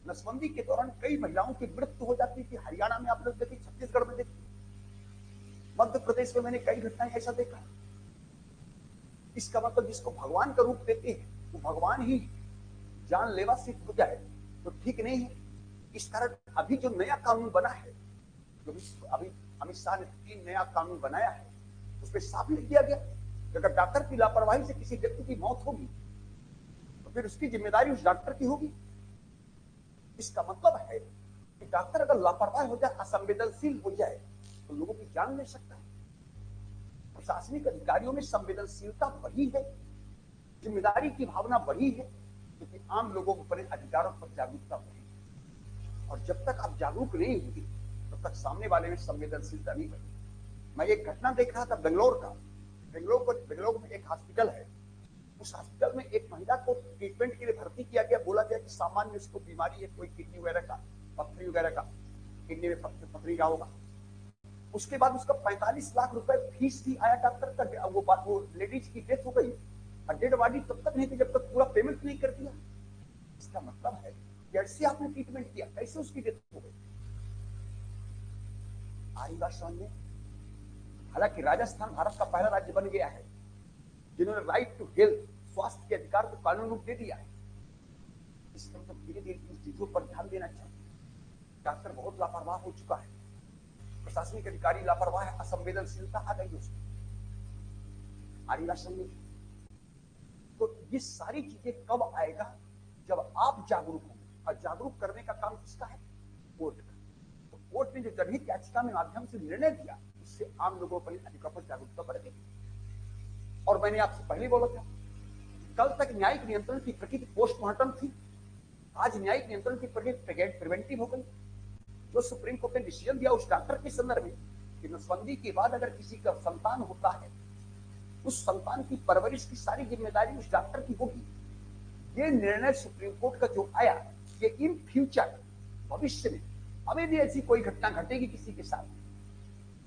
A: नसबंदी के दौरान कई महिलाओं की मृत्यु हो जाती थी। हरियाणा में आप लोग देखिए, छत्तीसगढ़ में देखिए, मध्य प्रदेश में मैंने कई घटनाएं ऐसा देखा। इसका मतलब जिसको भगवान का रूप देते हैं वो भगवान ही जानलेवा सिद्ध हो जाए तो ठीक नहीं है। इस कारण अभी जो नया कानून बना है, जो अभी अमित शाह ने 3 नया कानून बनाया है, उसमें साफ लिख दिया गया कि अगर डॉक्टर की लापरवाही से किसी व्यक्ति की मौत होगी तो फिर उसकी जिम्मेदारी उस डॉक्टर की होगी। इसका मतलब है कि डॉक्टर अगर लापरवाह हो जाए, असंवेदनशील हो जाए तो लोगों की जान ले सकता है। प्रशासनिक अधिकारियों में संवेदनशीलता बढ़ी है, जिम्मेदारी की भावना बढ़ी है। क्योंकि आम लोगों को अपने अधिकारों पर जागरूकता बढ़ेगी, और जब तक आप जागरूक नहीं होंगे तब तक सामने वाले में संवेदनशीलता नहीं बढ़ेगी। मैं एक घटना देख रहा था बेंगलोर का। बेंगलोर में एक हॉस्पिटल है। उस हॉस्पिटल में एक महिला को ट्रीटमेंट के लिए भर्ती किया गया। बोला गया कि सामान्य उसको बीमारी है, कोई किडनी वगैरह का, पथरी वगैरह का, किडनी में पथरी का होगा। उसके बाद उसका 45 लाख रुपए फीस भी आया डॉक्टर का। वो लेडीज की डेथ हो गई और डेड बॉडी तब तक नहीं थी जब तक पूरा पेमेंट नहीं कर दिया। इसका मतलब है कैसे आपने ट्रीटमेंट किया, कैसे उसकी डेथ हो गई। आई बात समझ में। हालांकि राजस्थान भारत का पहला राज्य बन गया है जिन्होंने राइट टू हेल्थ, स्वास्थ्य के अधिकार को कानून रूप दे दिया है। इस तरह धीरे धीरे इन चीजों पर ध्यान देना चाहिए। डॉक्टर बहुत लापरवाह हो चुका है, प्रशासनिक अधिकारी लापरवाह है, असंवेदनशीलता आ गई उसमें। आदिवासी में तो ये सारी चीजें कब आएगा, जब आप जागरूक होंगे। और जागरूक करने का काम किसका है? कोर्ट का। तो कोर्ट ने जो जनहित याचिका में माध्यम से निर्णय दिया, उससे आम लोगों पर अधिकार पर जागरूकता बढ़ गई। और मैंने आपसे पहले बोला था, कल तक न्यायिक नियंत्रण की प्रकृति पोस्टमार्टम थी, आज न्यायिक नियंत्रण की प्रकृति प्रिवेंटिव हो गई। जो सुप्रीम कोर्ट ने डिसीजन दिया उस डॉक्टर के संदर्भ में कि नसबंदी के बाद अगर किसी का संतान होता है, उस संतान की परवरिश की सारी जिम्मेदारी उस डॉक्टर की होगी। ये निर्णय सुप्रीम कोर्ट का जो आया कि इन फ्यूचर, भविष्य में अब यदि ऐसी कोई घटना घटेगी किसी के साथ,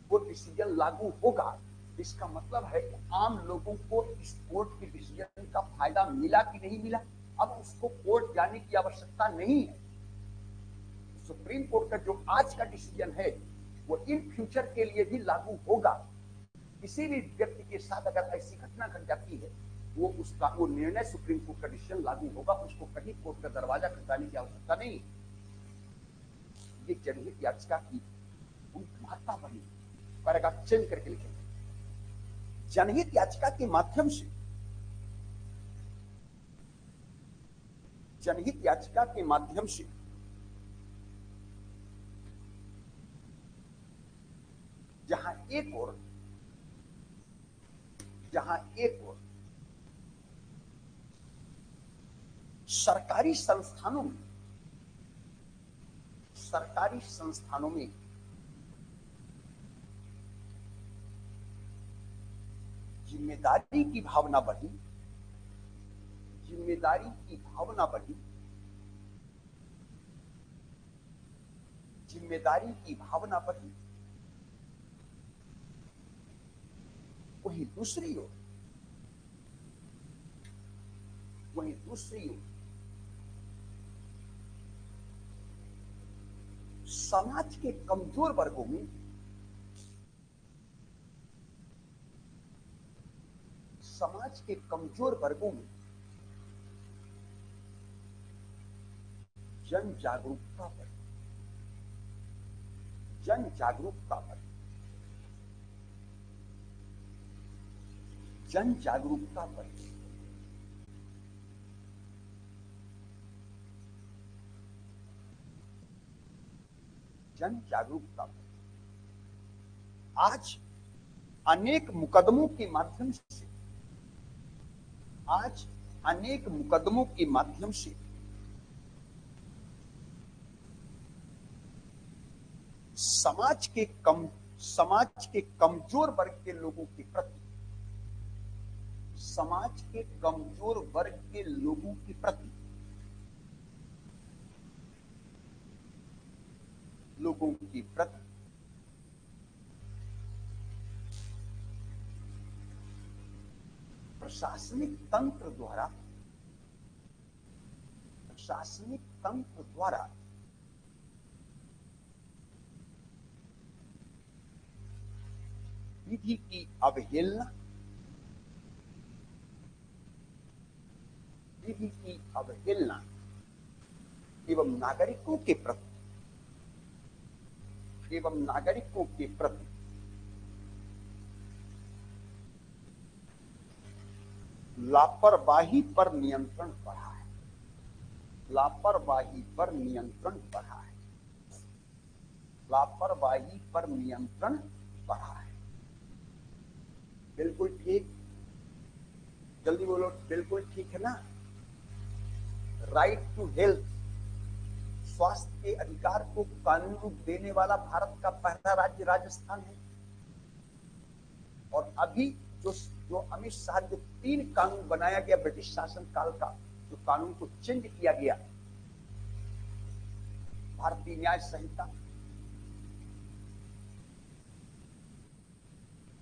A: वो डिसीजन लागू होगा। इसका मतलब है कि आम लोगों को इस कोर्ट के डिसीजन का फायदा मिला कि नहीं मिला, अब उसको कोर्ट जाने की आवश्यकता नहीं है। सुप्रीम कोर्ट का जो आज का डिसीजन है वो इन फ्यूचर के लिए भी लागू होगा। किसी भी व्यक्ति के साथ अगर ऐसी घटना घट जाती है, वो निर्णय सुप्रीम कोर्ट का डिसीजन लागू होगा, उसको कहीं कोर्ट का दरवाजा खटखटाने की आवश्यकता नहीं। ये जनहित याचिका की महत्ता बनी। पैराग्राफ चेंज करके लिखेंगे, जनहित याचिका के माध्यम से, जनहित याचिका के माध्यम से जहां एक और सरकारी संस्थानों में जिम्मेदारी की भावना बढ़ी, जिम्मेदारी की भावना बढ़ी, जिम्मेदारी की भावना बढ़ी, वहीं दूसरी ओर समाज के कमजोर वर्गों में जन जागरूकता बढ़ी, जन जागरूकता बढ़ी। जन जागरूकता बढ़ी। आज अनेक मुकदमों के माध्यम से समाज के कमजोर वर्ग के लोगों के प्रति, प्रशासनिक तंत्र द्वारा विधि की अवहेलना, एवं नागरिकों के प्रति लापरवाही पर नियंत्रण बढ़ा है। बिल्कुल ठीक, जल्दी बोलो, बिल्कुल ठीक है ना। राइट टू हेल्थ, स्वास्थ्य के अधिकार को कानून रूप देने वाला भारत का पहला राज्य राजस्थान है। और अभी जो जो अमित शाह जो 3 कानून बनाया गया ब्रिटिश शासन काल का, जो कानून को चेंज किया गया, भारतीय न्याय संहिता,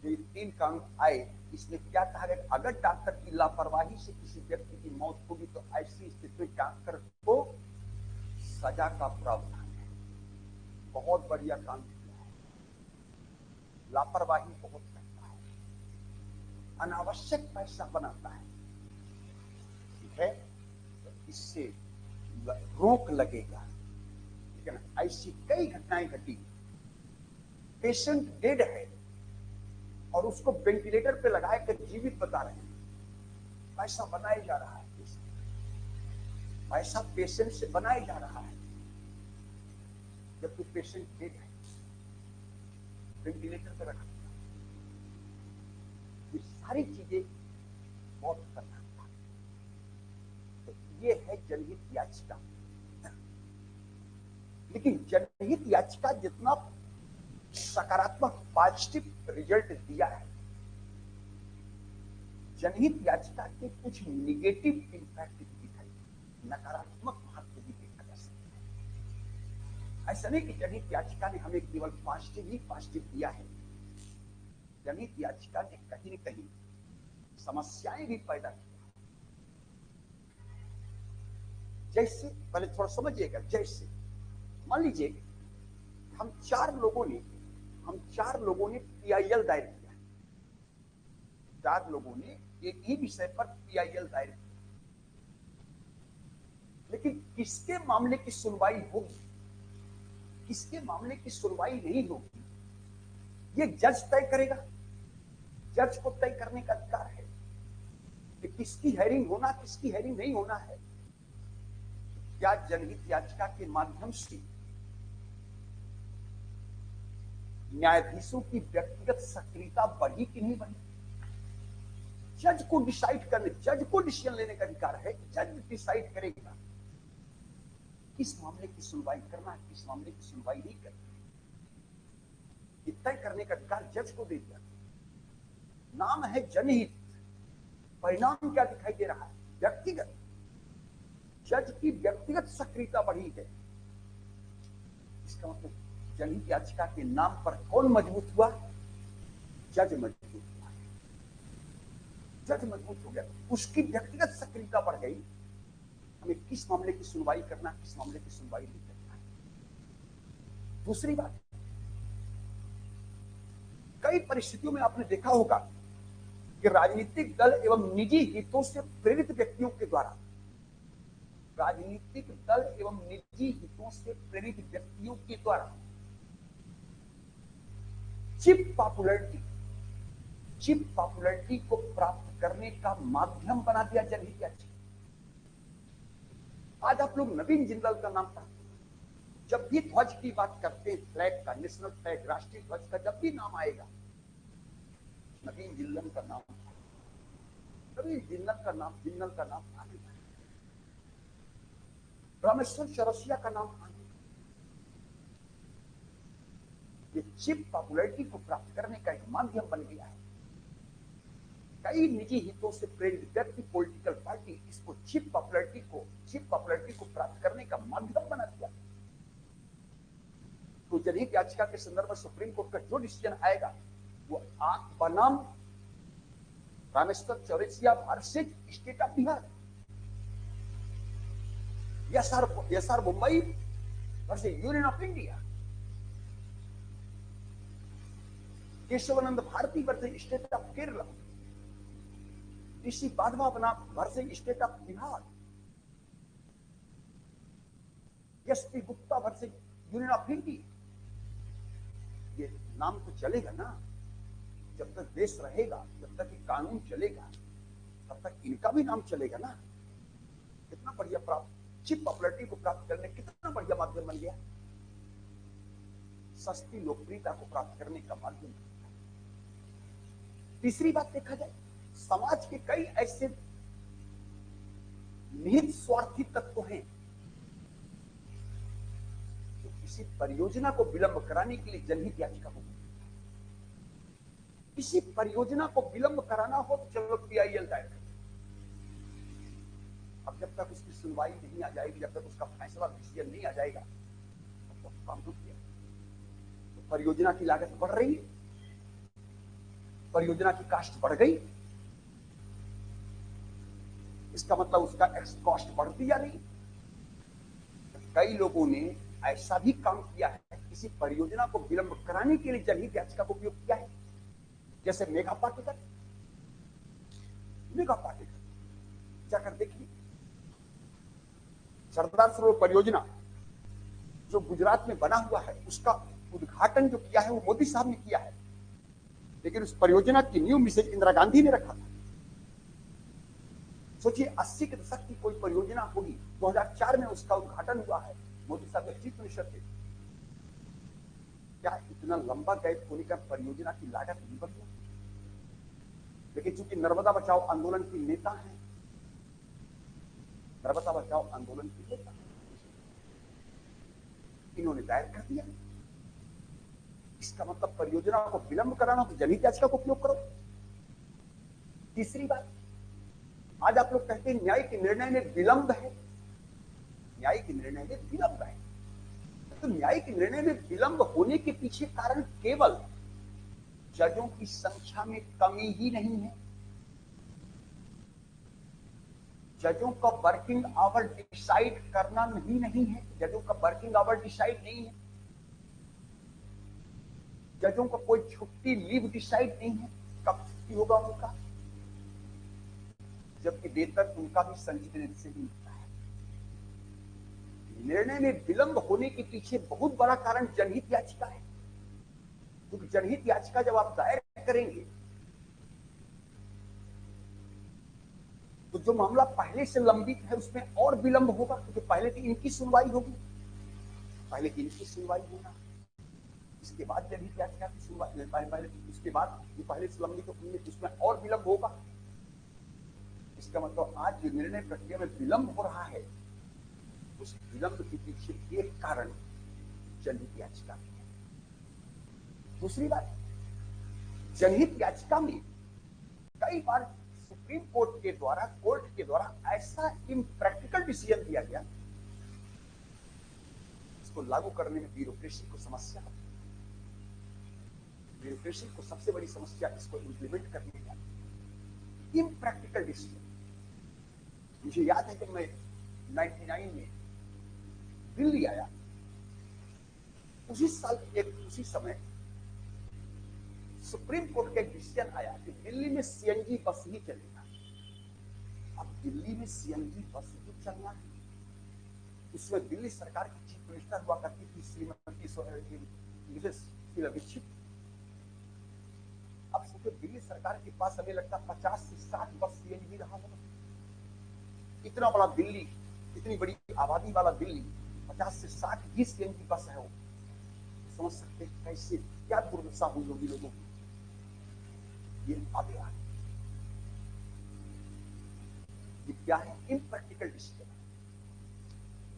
A: जो 3 कानून आए, इसमें क्या कहा गया, अगर डॉक्टर की लापरवाही से किसी व्यक्ति की मौत होगी तो ऐसी स्थिति में डॉक्टर को सजा का प्रावधान है। बहुत बढ़िया काम किया है। लापरवाही बहुत करता है, अनावश्यक पैसा बनाता है, ठीक है, तो इससे रोक लगेगा। लेकिन ऐसी कई घटनाएं घटी, पेशेंट डेड है और उसको वेंटिलेटर पे लगाए कर जीवित बता रहे हैं, पैसा बनाया जा रहा है, पैसा पेशेंट से बनाया जा रहा है, जबकि पेशेंट डेड है, वेंटिलेटर पे रखा। ये सारी चीजें बहुत खतरनाक था। तो ये है जनहित याचिका। लेकिन जनहित याचिका जितना सकारात्मक पॉजिटिव रिजल्ट दिया है, जनहित याचिका के कुछ निगेटिव इंपैक्ट भी दिखाई, नकारात्मक महत्व भी देखा जा सकता है। ऐसा नहीं कि जनहित याचिका ने हमें केवल पॉजिटिव ही पॉजिटिव दिया है, जनहित याचिका ने कहीं न कहीं समस्याएं भी पैदा की। जैसे पहले थोड़ा समझिएगा, जैसे मान लीजिए हम चार लोगों ने पीआईएल दायर किया, 4 लोगों ने एक ही विषय पर पीआईएल दायर किया, लेकिन किसके मामले की सुनवाई होगी, किसके मामले की सुनवाई नहीं होगी, ये जज तय करेगा। जज को तय करने का अधिकार है कि किसकी हेयरिंग होना, किसकी हेयरिंग नहीं होना है। क्या जनहित याचिका के माध्यम से न्यायाधीशों की व्यक्तिगत सक्रियता बढ़ी कि नहीं बढ़ी? जज को डिसाइड करने, जज को डिसीजन लेने का अधिकार है। जज डिसाइड करेगा किस मामले की सुनवाई करना है, किस मामले की सुनवाई नहीं करना, ये तय करने का अधिकार जज को दे दिया। नाम है जनहित, परिणाम क्या दिखाई दे रहा है? व्यक्तिगत। जज की व्यक्तिगत सक्रियता बढ़ी है। इसका मतलब जनहित याचिका के नाम पर कौन मजबूत हुआ? जज मजबूत हुआ, जज मजबूत हो गया, उसकी व्यक्तिगत सक्रियता बढ़ गई। हमें किस मामले की सुनवाई करना, किस मामले की सुनवाई नहीं करना है। दूसरी बात, कई परिस्थितियों में आपने देखा होगा कि राजनीतिक दल एवं निजी हितों से प्रेरित व्यक्तियों के द्वारा, राजनीतिक दल एवं निजी हितों से प्रेरित व्यक्तियों के द्वारा चीप पॉपुलैरिटी को प्राप्त करने का माध्यम बना दिया जनहित याचिका। आज आप लोग नवीन जिंदल का नाम पढ़ते हैं, जब भी ध्वज की बात करते हैं, फ्लैग का, नेशनल फ्लैग, राष्ट्रीय ध्वज का जब भी नाम आएगा, नवीन जिंदल का नाम, नवीन जिंदल का नाम, जिंदल का नाम आगे, रामेश्वर चौरसिया का नाम आगे। ये चीप पॉपुलैरिटी को प्राप्त करने का एक माध्यम बन गया है। कई निजी हितों से प्रेरित व्यक्ति, पॉलिटिकल पार्टी इसको चीप पॉपुलैरिटी को प्राप्त करने का माध्यम बना दिया। तो जनहित याचिका के संदर्भ में सुप्रीम कोर्ट का जो डिसीजन आएगा वो आप बनाम Rameshwar Chaurasia versus state of Bihar, SR Mumbai versus union of India, Keshavananda Bharati versus state of Kerala, Rishi Badhwa बना versus state of Bihar, SP Gupta versus union of India. ये नाम तो चलेगा ना, जब तक देश रहेगा, जब तक ये कानून चलेगा, तब तक इनका भी नाम चलेगा ना। कितना बढ़िया चीप पॉपुलैरिटी को प्राप्त करने कितना बढ़िया माध्यम बन गया, सस्ती लोकप्रियता को प्राप्त करने का माध्यम। तीसरी बात देखा जाए, समाज के कई ऐसे निहित स्वार्थी तत्व हैं तो किसी परियोजना को विलंब कराने के लिए जनहित याचिका हो। किसी परियोजना को विलंब कराना हो तो चलो PIL दायर करें। अब जब तक उसकी सुनवाई नहीं आ जाएगी, जब तक उसका फैसला डिसीजन नहीं आ जाएगा, तब तक काम रुक गया। तो परियोजना की लागत बढ़ रही है, परियोजना की कास्ट बढ़ गई, इसका मतलब उसका एक्स कॉस्ट बढ़ती या नहीं। कई लोगों ने ऐसा भी काम किया है, किसी परियोजना को विलंब कराने के लिए जनहित याचिका का उपयोग किया है। जैसे मेगा पाटिकर जाकर देखिए, सरदार सरोवर परियोजना जो गुजरात में बना हुआ है, उसका उद्घाटन जो किया है वो मोदी साहब ने किया है, लेकिन उस परियोजना की न्यू मिसेज इंदिरा गांधी ने रखा था। सोचिए 80 के दशक की कोई परियोजना होगी, 2004 में उसका उद्घाटन हुआ है, मोदी साहब के चीफ मिनिस्टर थे। क्या इतना लंबा गैप होने का परियोजना की लागत नहीं बढ़ी? लेकिन चूंकि नर्मदा बचाओ आंदोलन के नेता हैं, नर्मदा बचाओ आंदोलन के नेता इन्होंने दायर कर दिया। इसका मतलब परियोजना को विलंब कराना तो जनहित याचिका का उपयोग करो। तीसरी बात, आज आप लोग कहते हैं न्यायिक निर्णय में विलंब है, न्यायिक निर्णय में विलंब है, तो न्यायिक निर्णय में विलंब होने के पीछे कारण केवल जजों की संख्या में कमी ही नहीं है, जजों का वर्किंग आवर डिसाइड करना नहीं है, जजों का वर्किंग आवर डिसाइड नहीं है, जजों का कोई छुट्टी लीव डिसाइड नहीं है, कब छुट्टी होगा उनका, जबकि वेतन उनका भी संचित से ही मिलता है। निर्णय में विलंब होने के पीछे बहुत बड़ा कारण जनहित याचिका है, क्योंकि जनहित याचिका जब आप दायर करेंगे तो जो मामला पहले से लंबित है उसमें और विलंब होगा, क्योंकि पहले तो इनकी सुनवाई होगी, पहले की इनकी सुनवाई होगा, इसके बाद जनहित याचिका की सुनवाई, पहले उसके बाद जो पहले से लंबित होंगे उसमें और विलंब होगा। इसका मतलब आज जो निर्णय प्रक्रिया में विलंब हो रहा है, उस विलंब के पीछे एक कारण जनहित याचिका है। दूसरी बात, जनहित याचिका में कई बार सुप्रीम कोर्ट के द्वारा ऐसा इम्प्रैक्टिकल डिसीजन दिया गया, इसको लागू करने में ब्यूरोक्रेसी को समस्या, ब्यूरोक्रेसी को सबसे बड़ी समस्या इसको इंप्लीमेंट करने में इम्प्रैक्टिकल डिसीजन। मुझे याद है कि मैं 99 में दिल्ली आया, उसी समय सुप्रीम कोर्ट का एक डिसीजन आया कि दिल्ली में CNG बस ही चलेगा। अब दिल्ली में CNG बस ही चलना है, उसमें दिल्ली सरकार की चीफ मिनिस्टर हुआ करती थी श्रीमती मिसेस शीला दीक्षित। अब सोचिए दिल्ली सरकार के पास हमें लगता 50 से 60 बस CNG रहा होगा। इतना बड़ा दिल्ली, इतनी बड़ी आबादी वाला दिल्ली, 50 से 60 ही CNG बस है। वो समझ सकते कैसे क्या दुर्दशा हुई होगी लोगों की। ये क्या है? Impractical decision.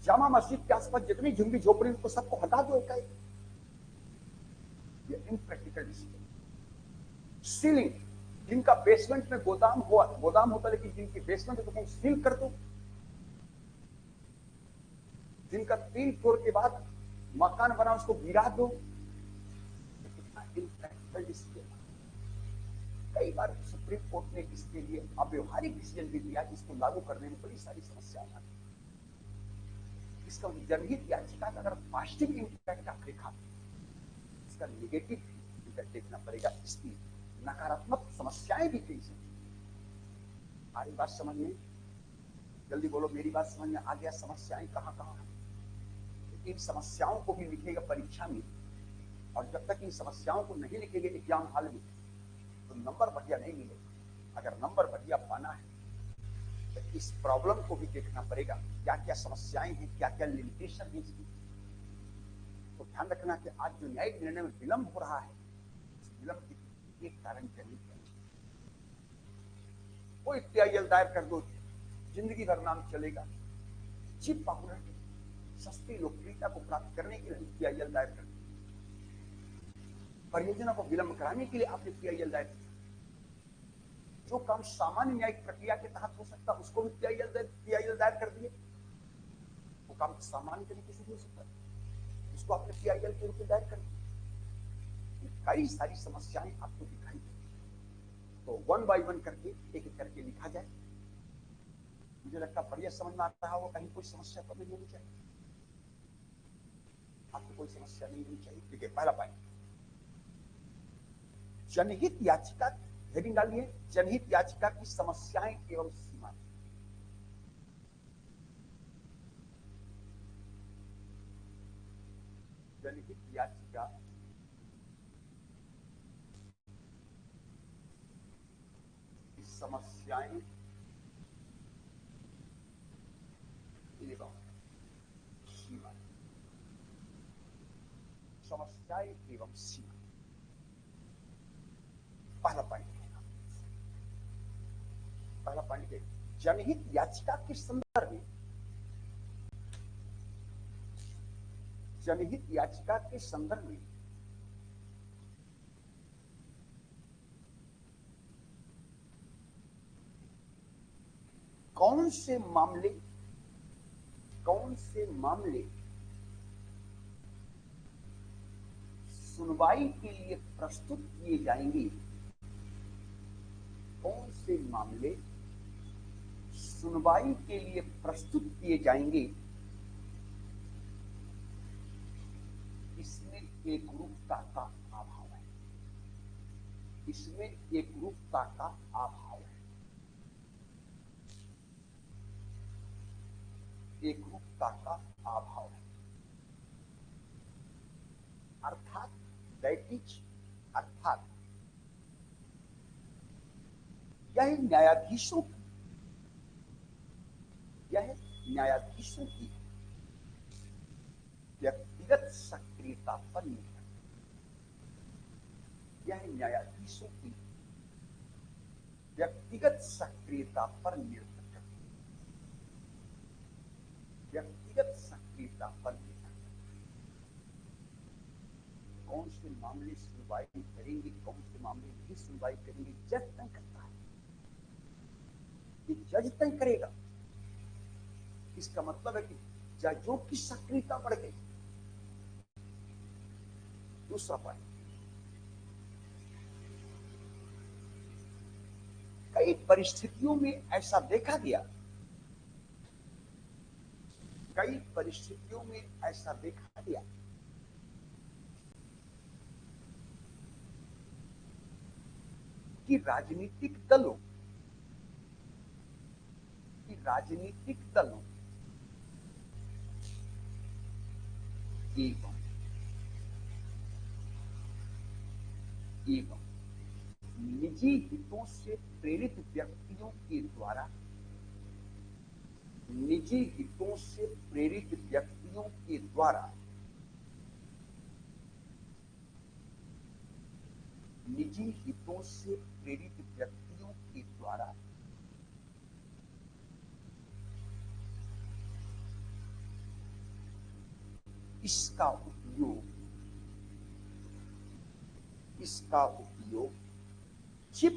A: जामा मस्जिद के आसपास जितनी झुंगी झोपड़ी उनको सबको हटा दो एकाएक, ये इम्प्रैक्टिकल डिसीजन। सीलिंग, जिनका बेसमेंट में गोदाम होता, लेकिन जिनकी बेसमेंट है तो कहीं सील कर दो, जिनका 3 फ्लोर के बाद मकान बना उसको गिरा दो। Impractical decision. कई बार सुप्रीम कोर्ट ने इसके लिए अव्यवहारिक डिसीजन भी लिया, जिसको लागू करने में बड़ी सारी समस्याएं आती। इसका जनहित याचिका का अगर पॉजिटिव इंपैक्ट आप देखा, इसका नेगेटिव इंपैक्ट देखना पड़ेगा, इसकी नकारात्मक समस्याएं भी कई हैं। हमारी बात समझ में, जल्दी बोलो, मेरी बात समझ में आ गया? समस्याएं कहां कहां है? इन समस्याओं को भी लिखेगा परीक्षा में, और जब तक इन समस्याओं को नहीं लिखेंगे एग्जाम हॉल में तो नंबर बढ़िया नहीं मिलेगा। अगर नंबर बढ़िया पाना है तो इस प्रॉब्लम को भी देखना पड़ेगा, क्या क्या समस्याएं हैं, क्या क्या लिमिटेशन है इसकी। तो ध्यान रखना कि आज जो न्यायिक निर्णय में विलंब हो रहा है, इस विलंब के एक कारण जनहित, कोई PIL दायर कर दो, जिंदगी भर नाम चलेगा। चीप पॉपुलरिटी, सस्ती लोकप्रियता को प्राप्त करने के लिए पीआईएल दायर कर, परियोजना को विलंब कराने के लिए आपने पीआईएल दायर किया। जो काम सामान्य न्यायिक प्रक्रिया के तहत हो सकता उसको भी पीआईएल दायर कर दिए। वो काम सामान्य तरीके से हो सकता है, उसको आपने पीआईएल के रूप में दायर कर दिया। कई सारी समस्याएं आपको दिखाई दी, तो वन बाय वन करके एक एक करके लिखा जाए। मुझे लगता बढ़िया समझ में आता है, वो कहीं कोई समस्या तो नहीं होनी चाहिए, आपको कोई समस्या नहीं होनी चाहिए। ठीक है, पहला पॉइंट, जनहित याचिका, हेडिंग डालिए, जनहित याचिका की समस्याएं एवं सीमाएं। जनहित याचिका की समस्याएं एवं सीमाएं, समस्याएं एवं सीमा। पहला पॉइंट है, जनहित याचिका के संदर्भ में, जनहित याचिका के संदर्भ में कौन से मामले सुनवाई के लिए प्रस्तुत किए जाएंगे, कौन से मामले सुनवाई के लिए प्रस्तुत किए जाएंगे, इसमें एकरूपता का अभाव है, इसमें एकरूपता का अभाव है, एकरूपता का अभाव है। अर्थात यह न्यायाधीशों की व्यक्तिगत सक्रियता पर निर्भर, यह न्यायाधीशों की व्यक्तिगत सक्रियता पर निर्भर करती है, व्यक्तिगत सक्रियता पर निर्भर। कौन से मामले सुनवाई करेंगे, कौन से मामले नहीं सुनवाई करेंगे, जज तय करता है, ये जज तय करेगा। इसका मतलब है कि जजों की सक्रियता बढ़ गई। दूसरा पॉइंट, कई परिस्थितियों में ऐसा देखा गया, कई परिस्थितियों में ऐसा देखा गया कि राजनीतिक दलों एवं निजी हितों से प्रेरित व्यक्तियों के द्वारा, निजी हितों से प्रेरित व्यक्तियों के द्वारा, निजी हितों से प्रेरित व्यक्तियों के द्वारा इसका उपयोग चीप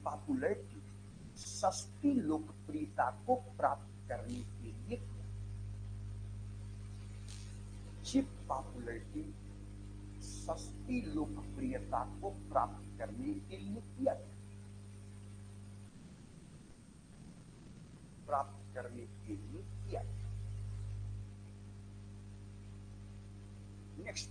A: पॉपुलैरिटी, सस्ती लोकप्रियता को प्राप्त करने के लिए किया। चीप पॉपुलैरिटी, सस्ती लोकप्रियता को प्राप्त करने के लिए किया गया, प्राप्त करने के लिए किया गया। नेक्स्ट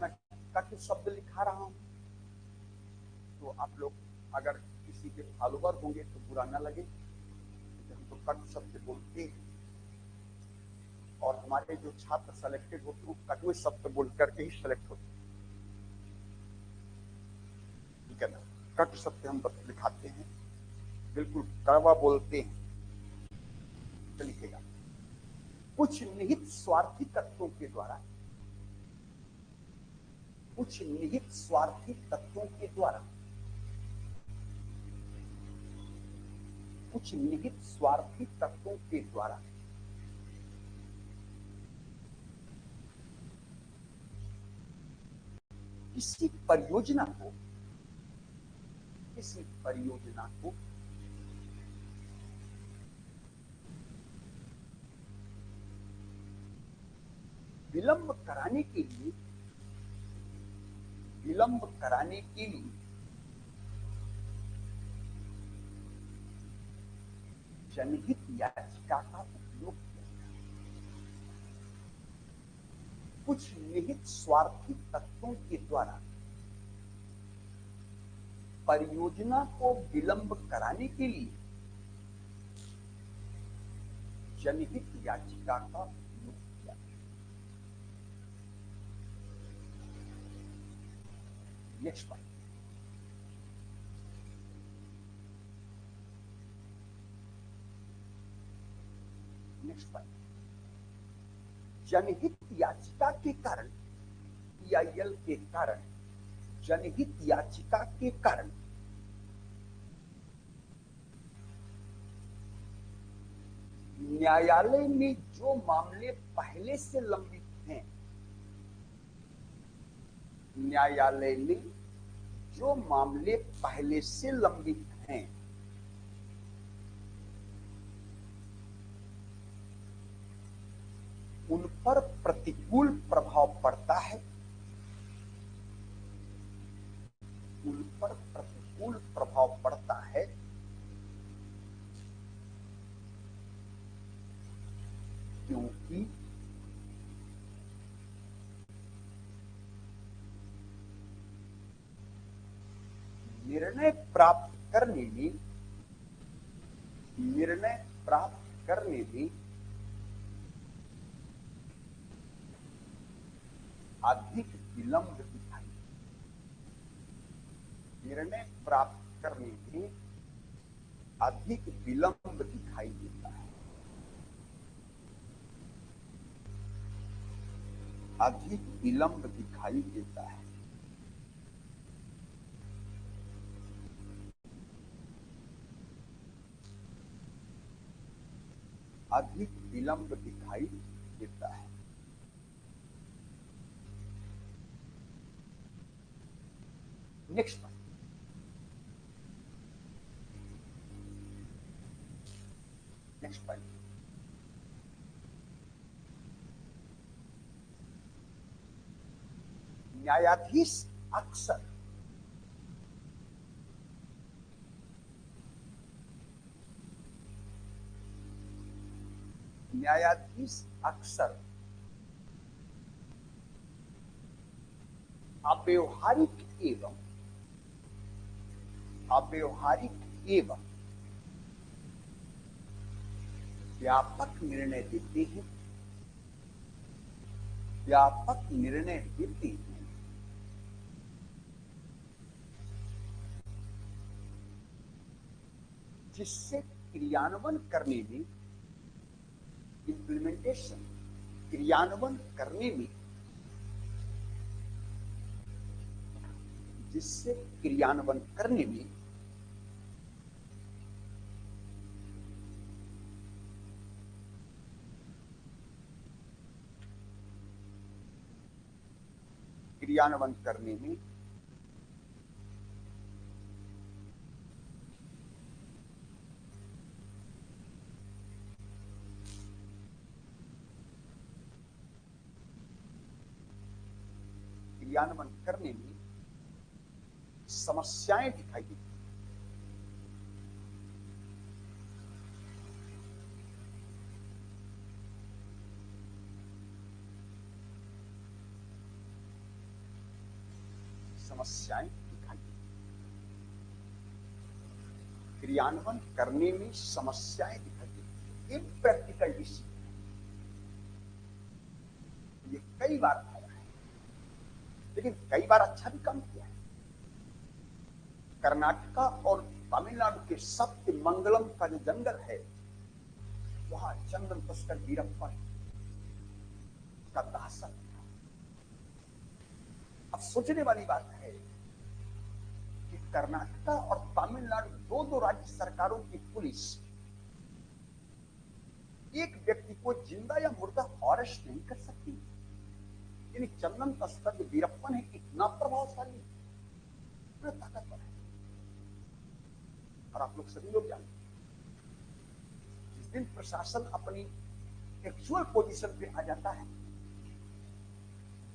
A: मैं कट शब्द लिखा रहा हूं, तो आप लोग अगर किसी के फॉलोवर होंगे तो बुरा ना लगे, हम तो कट शब्द बोलते हैं और हमारे जो छात्र सेलेक्टेड होते हैं कटुए शब्द बोल करके ही सेलेक्ट होते हैं, ठीक है ना। कट शब्द हम लिखाते हैं, बिल्कुल कड़वा बोलते हैं, तो लिखेगा कुछ निहित स्वार्थी तत्वों के द्वारा, कुछ निहित स्वार्थी तत्वों के द्वारा, कुछ निहित स्वार्थी तत्वों के द्वारा किसी परियोजना को, किसी परियोजना को विलंब कराने के लिए, विलंब कराने के लिए जनहित याचिका का उपयोग किया। कुछ निहित स्वार्थी तत्वों के द्वारा परियोजना को विलंब कराने के लिए जनहित याचिका का उपयोग किया। नेक्स्ट पॉइंट, नेक्स्ट पॉइंट, जनहित याचिका के कारण, PIL के कारण, जनहित याचिका के कारण न्यायालय में जो मामले पहले से लंबित हैं, न्यायालय में जो मामले पहले से लंबित हैं, उन पर प्रतिकूल प्रभाव पड़ता है, उन पर प्रतिकूल प्रभाव पड़ता है क्योंकि निर्णय प्राप्त करने में, निर्णय प्राप्त करने में अधिक विलंब दिखाई, निर्णय प्राप्त करने में अधिक विलंब दिखाई देता है, अधिक विलंब दिखाई देता है। अधिक विलंब दिखाई देता है। नेक्स्ट पॉइंट, नेक्स्ट पॉइंट, न्यायाधीश अक्सर अव्यवहारिक एवं व्यापक निर्णय देते हैं, व्यापक निर्णय देते हैं जिससे क्रियान्वयन करने में, इम्प्लीमेंटेशन, क्रियान्वयन करने में, जिससे क्रियान्वयन करने में क्रियान्वयन करने में क्रियान्वयन करने में समस्याएं दिखाई देती, समस्याएं दिखाई देती, क्रियान्वयन करने में समस्याएं दिखाई देती। एक प्रैक्टिकल डिसीजन, ये कई बार आया है, लेकिन कई बार अच्छा भी काम किया है। कर्नाटका और तमिलनाडु के सत्यमंगलम का जो जंगल है, वहां चंदन तस्कर वीरप्पन का दहशत था। अब सोचने वाली बात है कि कर्नाटक और तमिलनाडु दो दो राज्य सरकारों की पुलिस एक व्यक्ति को जिंदा या मुर्दा अरेस्ट नहीं कर सकती। यानी चंदन तस्कर जो वीरप्पन है इतना प्रभावशाली, इतना ताकतवर है। और आप लोग सभी लोग जानते हैं जिस दिन प्रशासन अपनी एक्चुअल पोजीशन पे आ जाता है,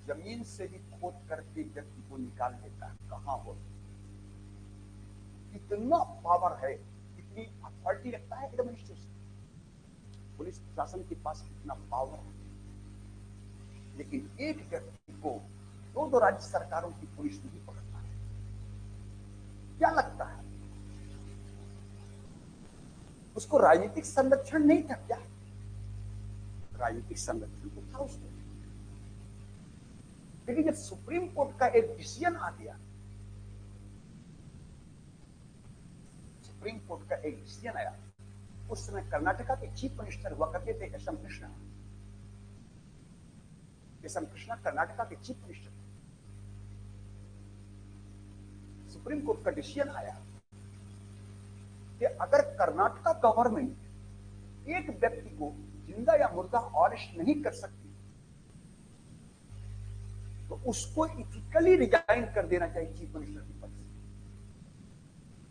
A: जमीन से भी खोद करके व्यक्ति को निकाल देता है। कहां हो, इतना पावर है, इतनी अथॉरिटी रखता है एडमिनिस्ट्रेशन, पुलिस प्रशासन के पास इतना पावर है। लेकिन एक व्यक्ति को दो दो राज्य सरकारों की पुलिस नहीं पकड़ता है। क्या लगता है उसको राजनीतिक संरक्षण नहीं था क्या? राजनीतिक संरक्षण तो था उसको, लेकिन जब सुप्रीम कोर्ट का एक डिसीजन आ गया, सुप्रीम कोर्ट का एक डिसीजन आया, उस समय कर्नाटका के चीफ मिनिस्टर हुआ करते थे S M Krishna. S M Krishna Karnataka के चीफ मिनिस्टर। सुप्रीम कोर्ट का डिसीजन आया कि अगर कर्नाटका गवर्नमेंट एक व्यक्ति को जिंदा या मुर्दा अरेस्ट नहीं कर सकती तो उसको इथिकली रिजाइन कर देना चाहिए चीफ मिनिस्टर के पद से।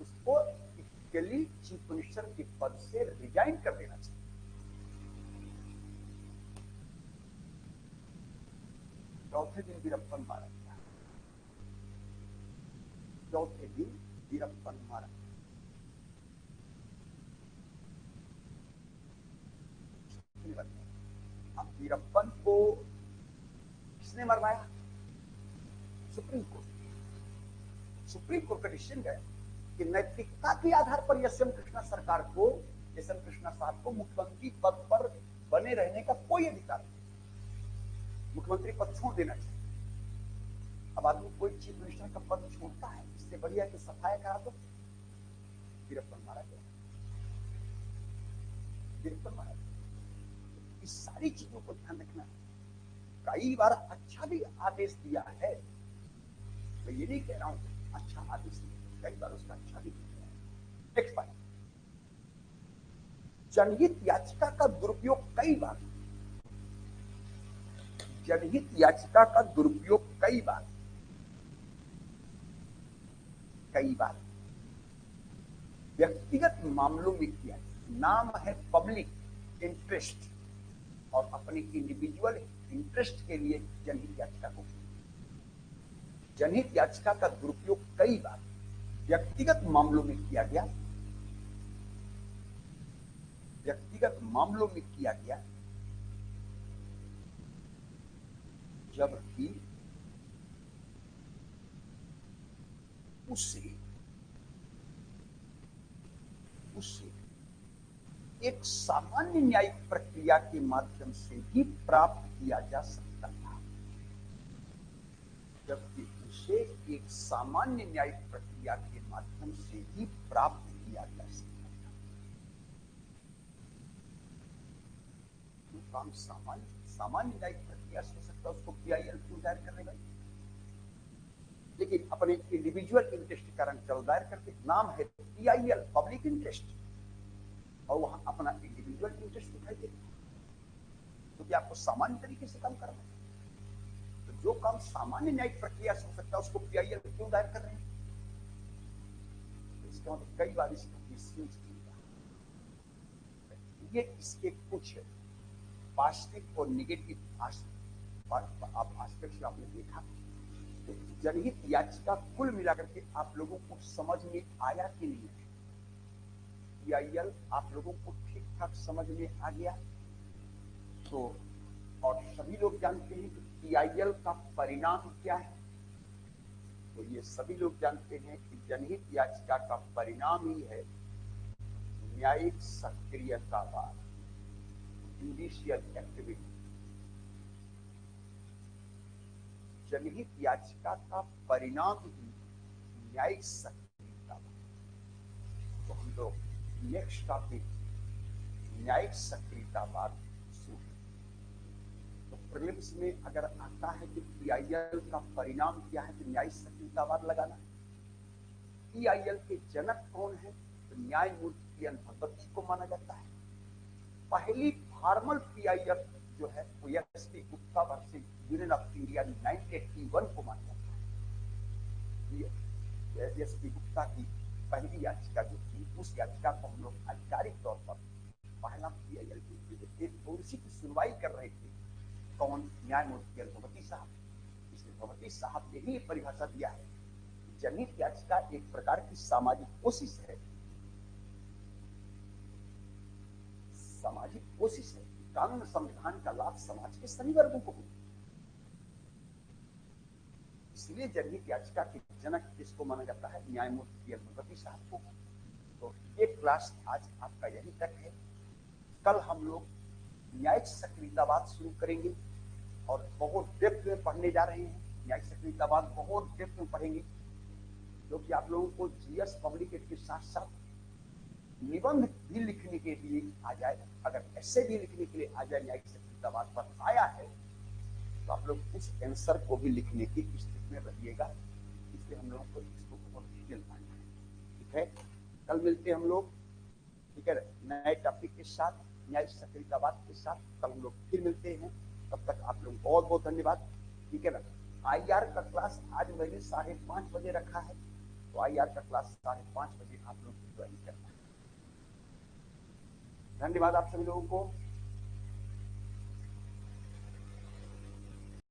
A: उसको इथिकली चीफ मिनिस्टर के पद से रिजाइन कर देना चाहिए। चौथे दिन वीरप्पन मारा गया। चौथे दिन वीरप्पन मारा। अब वीरप्पन को किसने मरवाया? Supreme court. सुप्रीम कोर्ट का डिसीजन गया कि नैतिकता के आधार पर एस एम कृष्णा सरकार को, एस एम कृष्णा साहब को मुख्यमंत्री पद पर बने रहने का कोई अधिकार नहीं, मुख्यमंत्री पद छोड़ देना चाहिए। अब आदमी कोई चीफ मिनिस्टर का पद छोड़ता है, इससे बढ़िया कि सफाया करा दो। वीरप्पन मारा गया। वीरप्पन मारा गया। इस सारी चीजों को ध्यान रखना। कई बार अच्छा भी आदेश दिया है, मैं ये नहीं कह रहा हूं अच्छा आदेश दिया, कई बार उसका अच्छा भी दिया है। नेक्स्ट पॉइंट, जनहित याचिका का दुरुपयोग कई बार, जनहित याचिका का दुरुपयोग कई बार व्यक्तिगत मामलों में किया। नाम है पब्लिक इंटरेस्ट और अपनी इंडिविजुअल इंटरेस्ट के लिए जनहित याचिका को, जनहित याचिका का दुरुपयोग कई बार व्यक्तिगत मामलों में किया गया। व्यक्तिगत मामलों में किया गया जबकि उसे एक सामान्य न्यायिक प्रक्रिया के माध्यम से भी प्राप्त किया जा सकता था। जबकि उसे एक सामान्य न्यायिक प्रक्रिया के माध्यम से ही प्राप्त किया जा सकता था। जो काम सामान्य न्यायिक प्रक्रिया से हो सकता है उसको पीआईएल क्यों दायर करने गए? लेकिन अपने इंडिविजुअल इंटरेस्ट के कारण चल दायर करके, नाम है पीआईएल पब्लिक इंटरेस्ट, और वहां अपना इंडिविजुअल इंटरेस्ट दिखाई देता है। तो क्या आपको सामान्य तरीके से काम करना है? तो जो काम सामान्य न्यायिक प्रक्रिया से हो सकता है उसको पीआईएल क्यों दायर कर रहे हैं? तो इसका मतलब कई बार इसको मिसयूज किया। ये इसके कुछ पॉजिटिव और नेगेटिव एस्पेक्ट आपने देखा। तो जनहित याचिका कुल मिलाकर के आप लोगों को समझ में आया कि नहीं है? पीआईएल आप लोगों को ठीक ठाक समझ में आ गया? तो और सभी लोग जानते हैं कि पीआईएल का परिणाम क्या है। तो ये सभी लोग जानते हैं कि जनहित याचिका का परिणाम ही है न्यायिक सक्रियतावाद, जुडिशियल एक्टिविटी। जनहित याचिका का परिणाम ही न्यायिक सक्रियतावाद। तो हम लोग नेक्स्ट टॉपिक न्यायिक सक्रियतावाद शुरू। तो प्रीलिम्स में अगर आता है कि पीआईएल का परिणाम क्या है, तो न्यायिक सक्रियतावाद लगाना। पीआईएल के जनक कौन है, तो न्यायमूर्ति एन भगवती को माना जाता है। पहली फॉर्मल पीआईएल जो है वो SP Gupta versus union of India 1981 को माना जाता है। एसपी गुप्ता की पहली याचिका जो थी, उस याचिका को हम लोग आधिकारिक तौर पर पहला पीआईएल की उसी की सुनवाई कर रहे थे। कौन? न्यायमूर्ति एन भगवती साहब। इसलिए भगवती साहब ने ही परिभाषा दिया है, जनहित याचिका एक प्रकार की सामाजिक कोशिश है। सामाजिक कोशिश है, कानून संविधान का लाभ समाज के सभी वर्गों को मिले। इसलिए जनहित याचिका के जनक किसको माना जाता है? न्यायमूर्ति एन भगवती साहब को। तो ये क्लास आज आपका यही तक है। कल हम लोग न्यायिक सक्रियतावाद शुरू करेंगे और बहुत डेप्थ में पढ़ने जा रहे हैं। न्यायिक सक्रियतावाद बहुत डेप्थ में पढ़ेंगे, जो कि आप लोगों को जीएस पब्लिकेट के साथ साथ निबंध भी लिखने के लिए आ जाए। अगर ऐसे भी लिखने के लिए आ जाए, न्यायिक सक्रियतावाद पर आया है, तो आप लोग उस आंसर को भी लिखने की स्थिति में रहिएगा। इसलिए हम लोगों को इसको बहुत डिटेल पढ़ना है। ठीक है, कल मिलते हैं हम लोग, ठीक है, नए टॉपिक के साथ, न्यायिक सक्रियतावाद के साथ कल हम लोग फिर मिलते हैं। तब तक आप लोग बहुत बहुत धन्यवाद। ठीक है ना। आईआर का क्लास आज मैंने 5:30 बजे रखा है, तो आईआर का क्लास 5:30 बजे आप लोग ज्वाइन करना है। धन्यवाद आप सभी लोगों को।